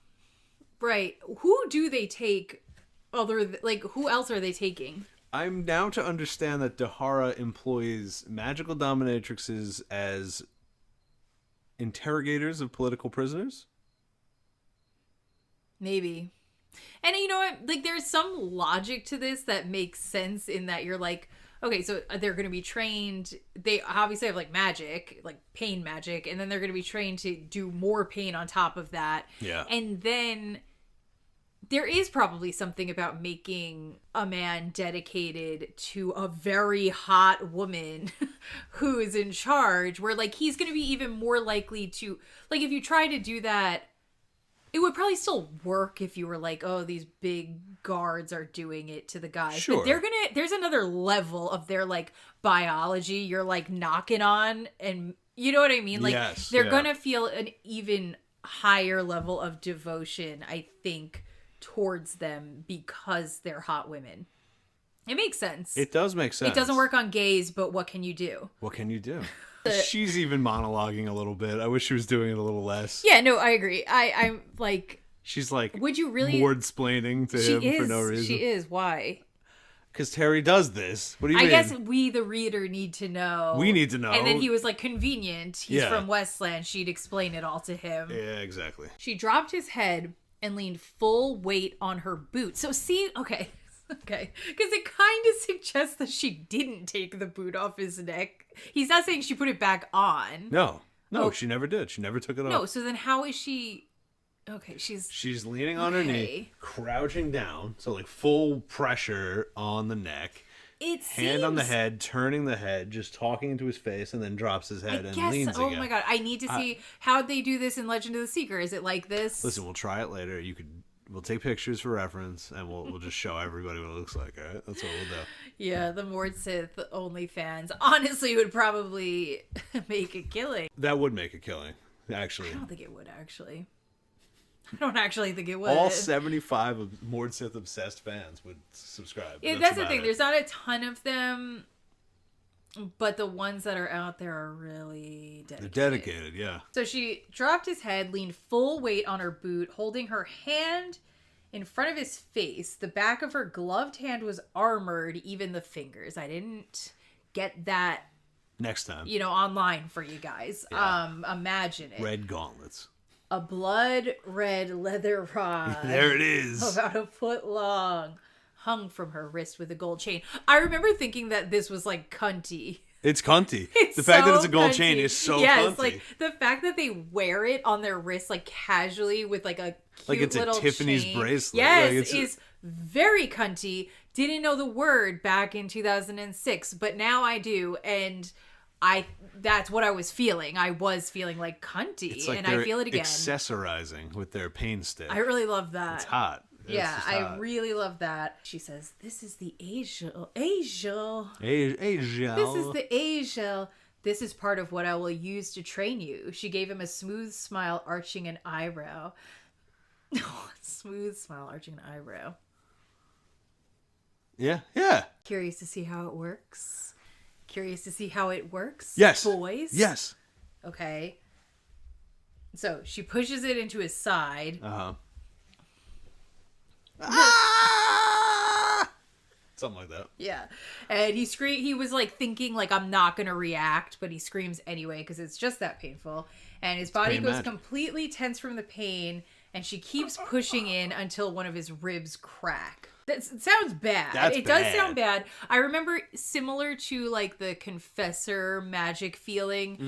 right. Who do they take who else are they taking? I'm now to understand that Dahara employs magical dominatrixes as interrogators of political prisoners? Maybe. And you know what? Like, there's some logic to this that makes sense in that you're like, okay, so they're going to be trained. They obviously have like magic, like pain magic, and then they're going to be trained to do more pain on top of that. Yeah. And then there is probably something about making a man dedicated to a very hot woman who is in charge, where like he's going to be even more likely to, like, if you try to do that, it would probably still work if you were like, oh, these big guards are doing it to the guys. Sure. But there's another level of their like biology you're like knocking on, and you know what I mean? Like, yes, they're going to feel an even higher level of devotion, I think, towards them because they're hot women. It makes sense. It does make sense. It doesn't work on gays, but what can you do? What can you do? She's even monologuing a little bit. I wish she was doing it a little less. Yeah, no, I agree. I'm like... She's like... Would you really... Mord-splaining to him for no reason. She is. Why? Because Terry does this. What do you mean? I guess we, the reader, need to know. We need to know. And then he was like, convenient. He's from Westland. She'd explain it all to him. Yeah, exactly. She dropped his head and leaned full weight on her boot. So see... Okay. Okay. Because it kind of suggests that she didn't take the boot off his neck. He's not saying she put it back on. No, she never did. She never took it off. No, so then how is she... Okay, She's leaning on her knee, crouching down, so like full pressure on the neck. Hand on the head, turning the head, just talking into his face, and then drops his head and leans again. Oh my god, I need to see how they do this in Legend of the Seeker. Is it like this? Listen, we'll try it later. We'll take pictures for reference, and we'll just show everybody what it looks like, all right? That's what we'll do. Yeah, the Mord-Sith OnlyFans honestly would probably make a killing. That would make a killing, actually. I don't think it would, actually. I don't actually think it would. All 75 of Mord-Sith obsessed fans would subscribe. Yeah, that's the thing. There's not a ton of them, but the ones that are out there are really dedicated. They're dedicated, yeah. So she dropped his head, leaned full weight on her boot, holding her hand in front of his face. The back of her gloved hand was armored, even the fingers. I didn't get that next time, online for you guys. Yeah. Imagine it. Red gauntlets. A blood red leather rod. There it is. About a foot long. Hung from her wrist with a gold chain. I remember thinking that this was like cunty. It's cunty. The fact that it's a gold chain is so cunty. Yes, like the fact that they wear it on their wrist like casually with like a cute like it's little a Tiffany's chain. bracelet. Yes, is very cunty. Didn't know the word back in 2006, but now I do, and that's what I was feeling. I was feeling like cunty, and I feel it again. Accessorizing with their pain stick. I really love that. It's hot. Yeah, I really love that. She says, "This is the Agiel. Agiel. This is the Agiel. This is part of what I will use to train you." She gave him a smooth smile, arching an eyebrow. Smooth smile, arching an eyebrow. Yeah. Curious to see how it works. Yes. Boys? Yes. Okay. So she pushes it into his side. Uh-huh. Something like that. Yeah. And he was like thinking like, I'm not going to react, but he screams anyway because it's just that painful. And his body goes completely tense from the pain, and she keeps pushing in until one of his ribs crack. That sounds bad. It does sound bad. I remember similar to like the Confessor magic feeling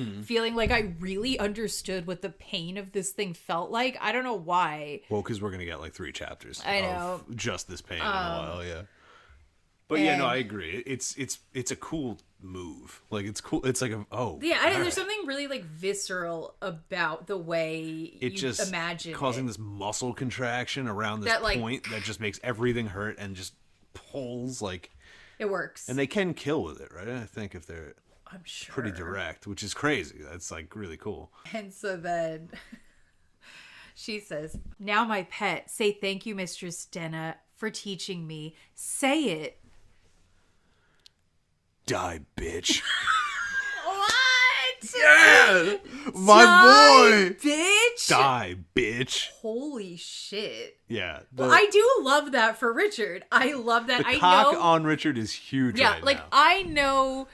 like I really understood what the pain of this thing felt like. I don't know why. Well, because we're going to get like 3 chapters of just this pain in a while, yeah. But yeah, no, I agree. It's a cool move. Like, it's cool. It's like there's something really like visceral about the way it you just imagine causing it. this muscle contraction around this point that just makes everything hurt and just pulls like it works. And they can kill with it, right? I think if they're I'm sure pretty direct, which is crazy. That's like really cool. And so then she says, "Now my pet, say thank you, Mistress Denna, for teaching me. Say it." Die, bitch. What? Yeah! My boy! Bitch! Die, bitch. Holy shit. Yeah. Well, I do love that for Richard. I love that. The cock on Richard is huge right now. I know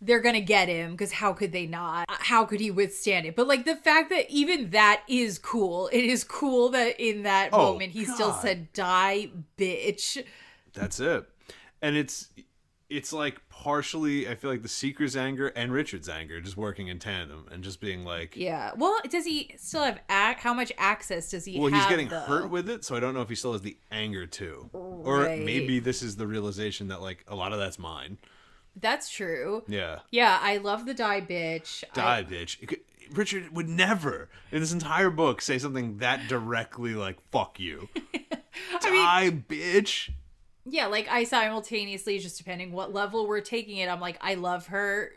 they're gonna get him, because how could they not? How could he withstand it? But like the fact that even that is cool. It is cool that in that moment he still said, die, bitch. That's it. And it's like partially, I feel like the Seeker's anger and Richard's anger just working in tandem and just being like... Yeah. Well, does he still have... how much access does he have, Well, he's getting hurt with it, so I don't know if he still has the anger too. Right. Or maybe this is the realization that like a lot of that's mine. That's true. Yeah. Yeah, I love the die, bitch. Bitch. Richard would never, in this entire book, say something that directly like, fuck you. Bitch. Yeah, like I simultaneously, just depending what level we're taking it, I'm like, I love her.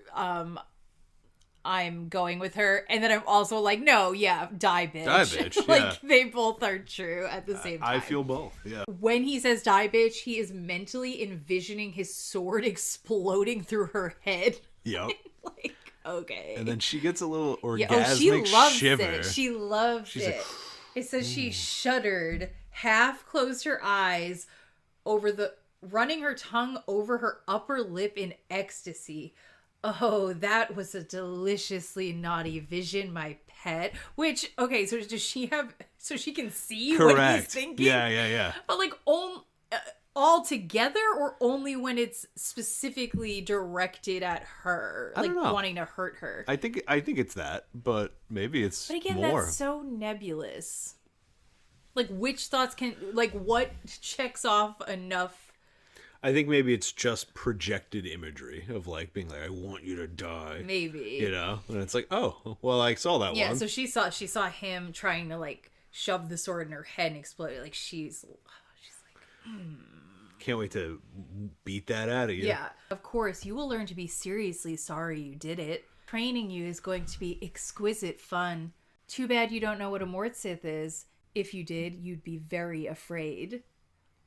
I'm going with her. And then I'm also like, no, yeah, die, bitch. Die, bitch. Like, they both are true at the same time. I feel both, yeah. When he says die, bitch, he is mentally envisioning his sword exploding through her head. Yep. Like, okay. And then she gets a little orgasmic she loves shiver. It. She loves She's it. Like, it says she shuddered, half closed her eyes, running her tongue over her upper lip in ecstasy. Oh, that was a deliciously naughty vision, my pet. Which, okay, so does she have... So she can see what he's thinking? Yeah. But like, all together, or only when it's specifically directed at her? I don't know. Wanting to hurt her? I think it's that, but maybe it's more. But again, that's so nebulous. Like, which thoughts can... Like, what checks off enough... I think maybe it's just projected imagery of, like, being like, I want you to die. Maybe. You know? And it's like, oh, well, I saw that one. Yeah, so she saw him trying to, like, shove the sword in her head and explode it. Like, she's like, Can't wait to beat that out of you. Yeah. Of course, you will learn to be seriously sorry you did it. Training you is going to be exquisite fun. Too bad you don't know what a Mord-Sith is. If you did, you'd be very afraid.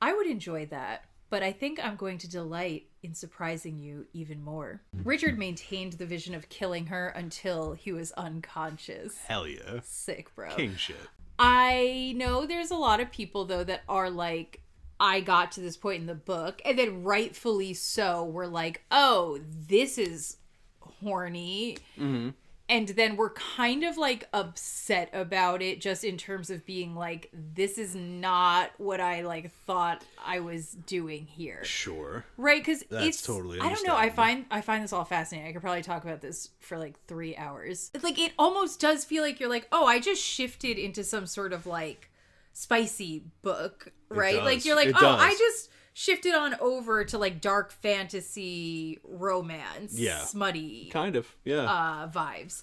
I would enjoy that, but I think I'm going to delight in surprising you even more. Richard maintained the vision of killing her until he was unconscious. Hell yeah. Sick, bro. King shit. I know there's a lot of people, though, that are like, I got to this point in the book, and then rightfully so, we're like, oh, this is horny. Mm-hmm. And then we're kind of, like, upset about it, just in terms of being like, this is not what I, like, thought I was doing here. Sure. Right? Because it's... totally I don't know. I find this all fascinating. I could probably talk about this for, like, 3 hours. It's like, it almost does feel like you're like, oh, I just shifted into some sort of, like, spicy book, right? Like, you're like, I just shifted on over to, like, dark fantasy romance, smutty kind of vibes.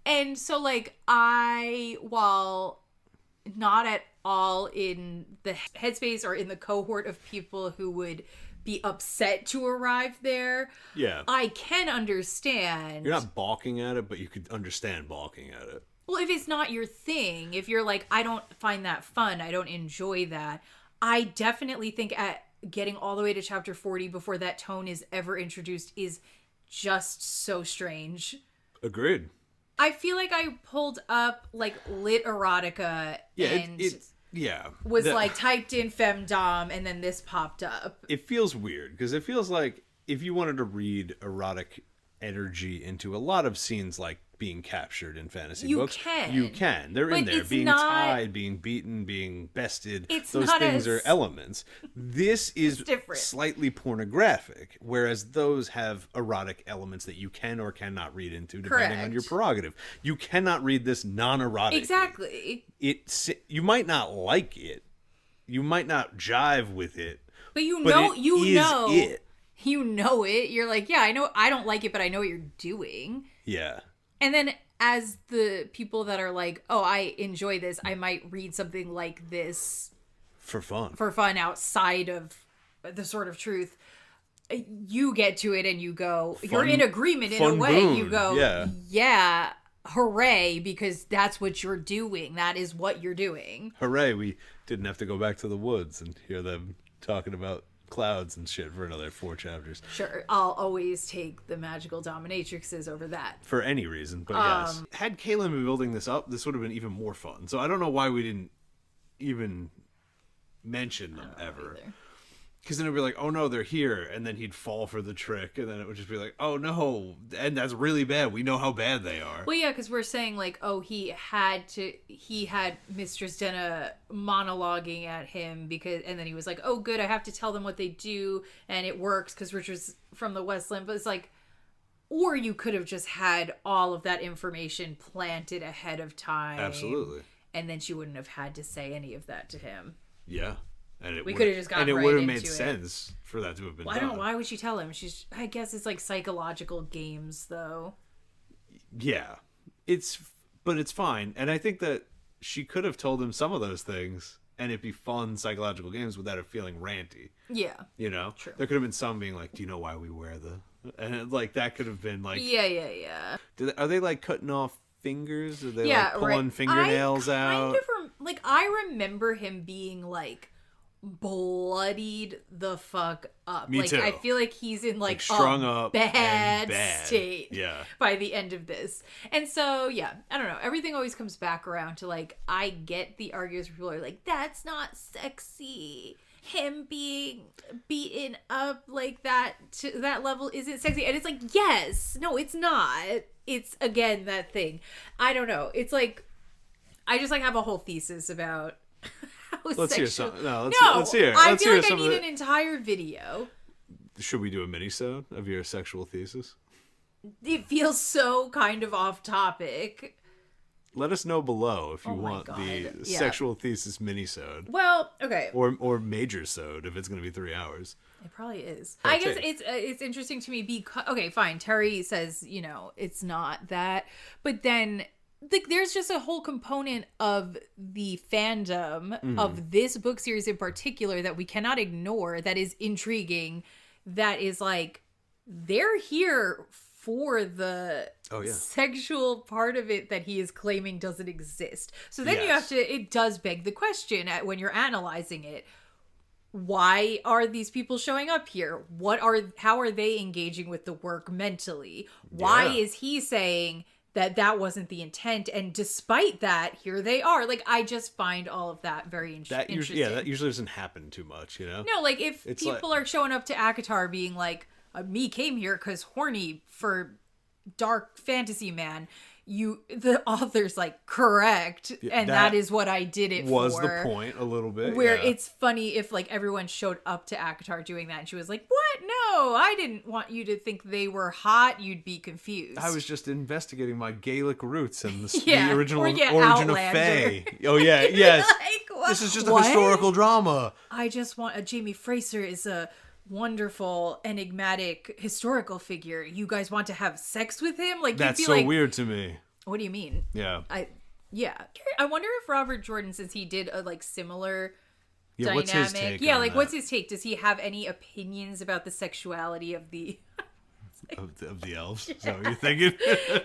And so, like, while not at all in the headspace or in the cohort of people who would be upset to arrive there, I can understand. You're not balking at it, but you could understand balking at it. Well, if it's not your thing, if you're like, I don't find that fun, I don't enjoy that, I definitely think at getting all the way to chapter 40 before that tone is ever introduced is just so strange. Agreed. I feel like I pulled up, like, lit erotica and was like typed in femdom, and then this popped up. It feels weird because it feels like if you wanted to read erotic energy into a lot of scenes, like being captured in fantasy books, you can. They're in there, being tied, being beaten, being bested. Those things are elements. This is slightly pornographic, whereas those have erotic elements that you can or cannot read into, depending on your prerogative. You cannot read this non-erotic. Exactly. You might not like it. You might not jive with it. But you know. You know it. You're like, yeah, I know. I don't like it, but I know what you're doing. Yeah. And then as the people that are like, oh, I enjoy this, I might read something like this. For fun. Outside of the sort of truth. You get to it and you go, you're in agreement in a way. Boon. You go, yeah, hooray, because that's what you're doing. That is what you're doing. Hooray, we didn't have to go back to the woods and hear them talking about clouds and shit for another 4 chapters. Sure, I'll always take the magical dominatrixes over that. For any reason, but yes. Had Kaylin been building this up, this would have been even more fun. So I don't know why we didn't even mention them ever. Because then it'd be like, oh no, they're here, and then he'd fall for the trick, and then it would just be like, oh no, and that's really bad. We know how bad they are. Well, yeah, because we're saying like, oh, he had Mistress Denna monologuing at him and then he was like, oh good, I have to tell them what they do, and it works because Richard's from the Westland. But it's like, or you could have just had all of that information planted ahead of time. Absolutely. And then she wouldn't have had to say any of that to him. Yeah. And we could have just gotten right into it. And it would have made sense for that to have been done. Why would she tell him? I guess it's like psychological games, though. Yeah. But it's fine. And I think that she could have told him some of those things, and it'd be fun psychological games without it feeling ranty. Yeah. You know? True. There could have been some being like, do you know why we wear and like, that could have been like... Yeah. Are they like cutting off fingers? Are they like pulling fingernails out? I remember him being like... bloodied the fuck up. Me too. I feel like he's in like strung a up bad state by the end of this. And so yeah, I don't know, everything always comes back around to like, I get the arguments where people are like, that's not sexy, him being beaten up like that to that level isn't sexy. And it's like, yes, no, it's not. It's again that thing, I don't know, it's like I just like have a whole thesis about let's hear something. Let's hear. I feel like I need an entire video. Should we do a mini-sode of your sexual thesis? It feels so kind of off topic. Let us know below if you want the sexual thesis mini-sode. Well, okay. Or major-sode if it's going to be 3 hours. It probably is. I guess it's interesting to me because, okay, fine. Terry says, it's not that. But then... like there's just a whole component of the fandom of this book series in particular that we cannot ignore, that is intriguing, that is like they're here for the sexual part of it that he is claiming doesn't exist. So then you have to, it does beg the question when you're analyzing it, why are these people showing up here? How are they engaging with the work mentally? Why is he saying that wasn't the intent, and despite that, here they are. Like, I just find all of that very interesting. That usually doesn't happen too much, No, like, if people are showing up to ACOTAR being like, me came here because horny for dark fantasy man, the author's like, correct, and that is what I did it was for. Was the point, a little bit. Where it's funny if, like, everyone showed up to ACOTAR doing that, and she was like, what? No, I didn't want you to think they were hot. You'd be confused. I was just investigating my Gaelic roots and the original origin Outlander. of Fae. Oh, yeah, yes. Like, this is just a historical drama. I just want... Jamie Fraser is a wonderful, enigmatic, historical figure. You guys want to have sex with him? Like, that's so weird to me. What do you mean? Yeah. I wonder if Robert Jordan, since he did a like similar dynamic. What's his take? What's his take? Does he have any opinions about the sexuality of the of the elves? Is that what you're thinking?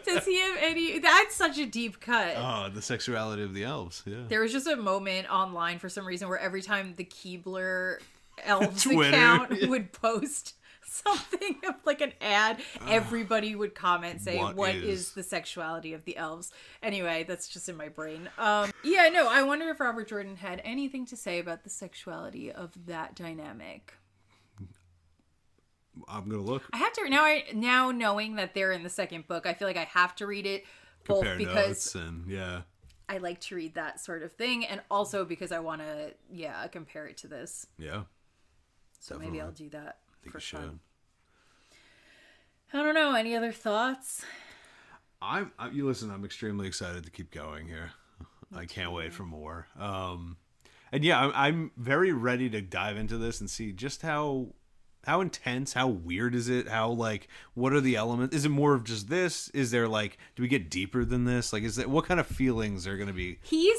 Does he have any? That's such a deep cut. Oh, the sexuality of the elves. Yeah. There was just a moment online for some reason where every time the Keebler elves account would post something of like an ad, everybody would comment saying, what is the sexuality of the elves? Anyway, that's just in my brain. I wonder if Robert Jordan had anything to say about the sexuality of that dynamic. I'm gonna look. I have to now knowing that they're in the second book, I feel like I have to read it both compare because notes and I like to read that sort of thing, and also because I want to compare it to this. Yeah. So definitely. Maybe I'll do that. I think you should. I don't know. Any other thoughts? You listen. I'm extremely excited to keep going here. I can't wait for more. And I'm very ready to dive into this and see just how how intense, how weird is it? How, like, what are the elements? Is it more of just this? Is there, like, do we get deeper than this? Like, what kind of feelings are going to be he's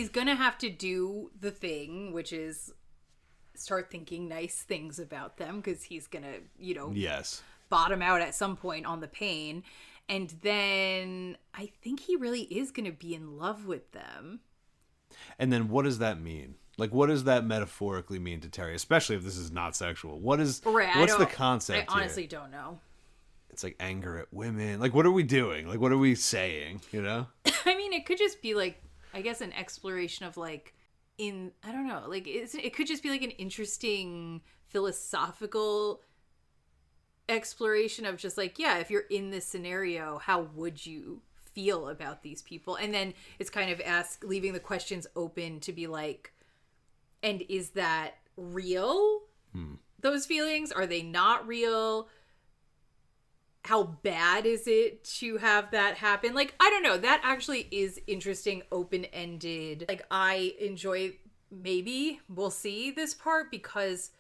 gonna have to do the thing, which is start thinking nice things about them, because he's gonna, yes, bottom out at some point on the pain. And then I think he really is gonna be in love with them. And then what does that mean? Like, what does that metaphorically mean to Terry? Especially if this is not sexual. What's the concept I honestly don't know. It's like anger at women. Like, what are we doing? Like, what are we saying? I mean, it could just be like, I guess, an exploration of like, I don't know. Like, it could just be like an interesting philosophical exploration of just like, yeah, if you're in this scenario, how would you feel about these people? And then it's kind of leaving the questions open to be like, and is that real? Those feelings, are they not real? How bad is it to have that happen? Like, I don't know. That actually is interesting, open-ended. Like, I enjoy, maybe we'll see this part, because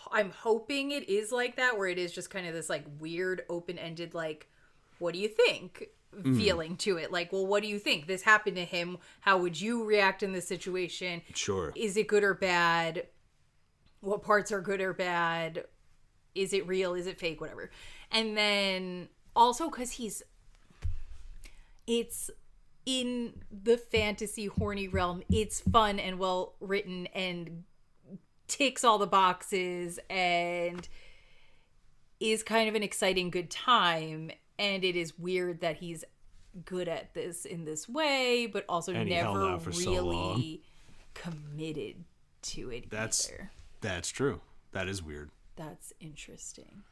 I'm hoping it is like that, where it is just kind of this like weird, open-ended, like, what do you think? Feeling to it. Like, well, what do you think? This happened to him. How would you react in this situation? Sure. Is it good or bad? What parts are good or bad? Is it real? Is it fake? Whatever. And then also because it's in the fantasy horny realm, it's fun and well written and ticks all the boxes and is kind of an exciting, good time. And it is weird that he's good at this in this way, but also never really committed to it either. That's true. That is weird. That's interesting.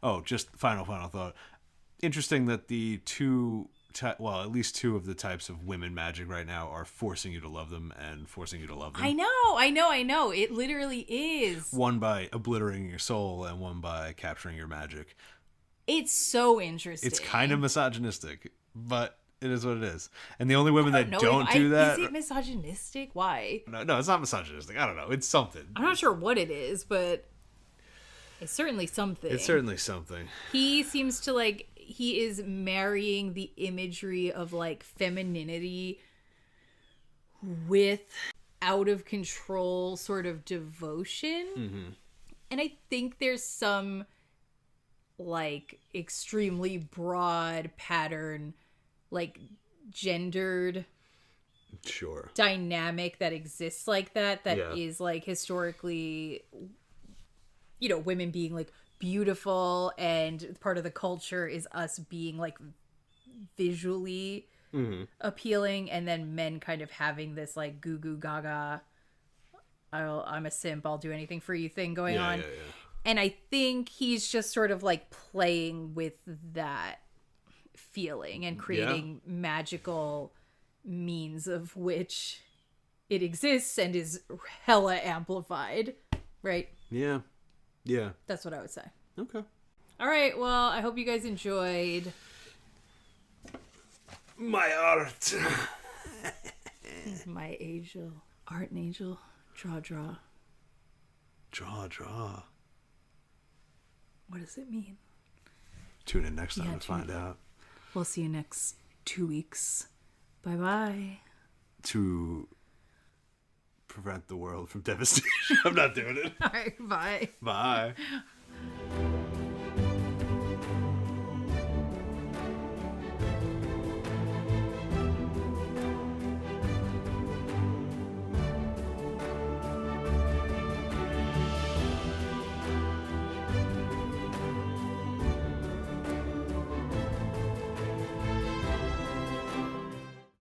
Oh, just final thought. Interesting that the at least two of the types of women magic right now are forcing you to love them and forcing you to love them. I know. It literally is. One by obliterating your soul and one by capturing your magic. It's so interesting. It's kind of misogynistic, but it is what it is. And the only women that don't do that... Is it misogynistic? Why? No, it's not misogynistic. I don't know. It's something. I'm not sure what it is, but it's certainly something. It's certainly something. He seems to like... He is marrying the imagery of like femininity with out of control sort of devotion. Mm-hmm. And I think there's some like extremely broad pattern, like gendered dynamic that exists like that is like historically, women being like beautiful, and part of the culture is us being like visually appealing, and then men kind of having this like goo goo gaga, I'm a simp, I'll do anything for you thing going on. Yeah. And I think he's just sort of like playing with that feeling and creating magical means of which it exists and is hella amplified, right? Yeah. That's what I would say. Okay. All right. Well, I hope you guys enjoyed my art. My angel. Art and angel. Draw. Draw. What does it mean? Tune in next time to find out. We'll see you next 2 weeks. Bye-bye. To prevent the world from devastation. I'm not doing it. All right, bye. Bye.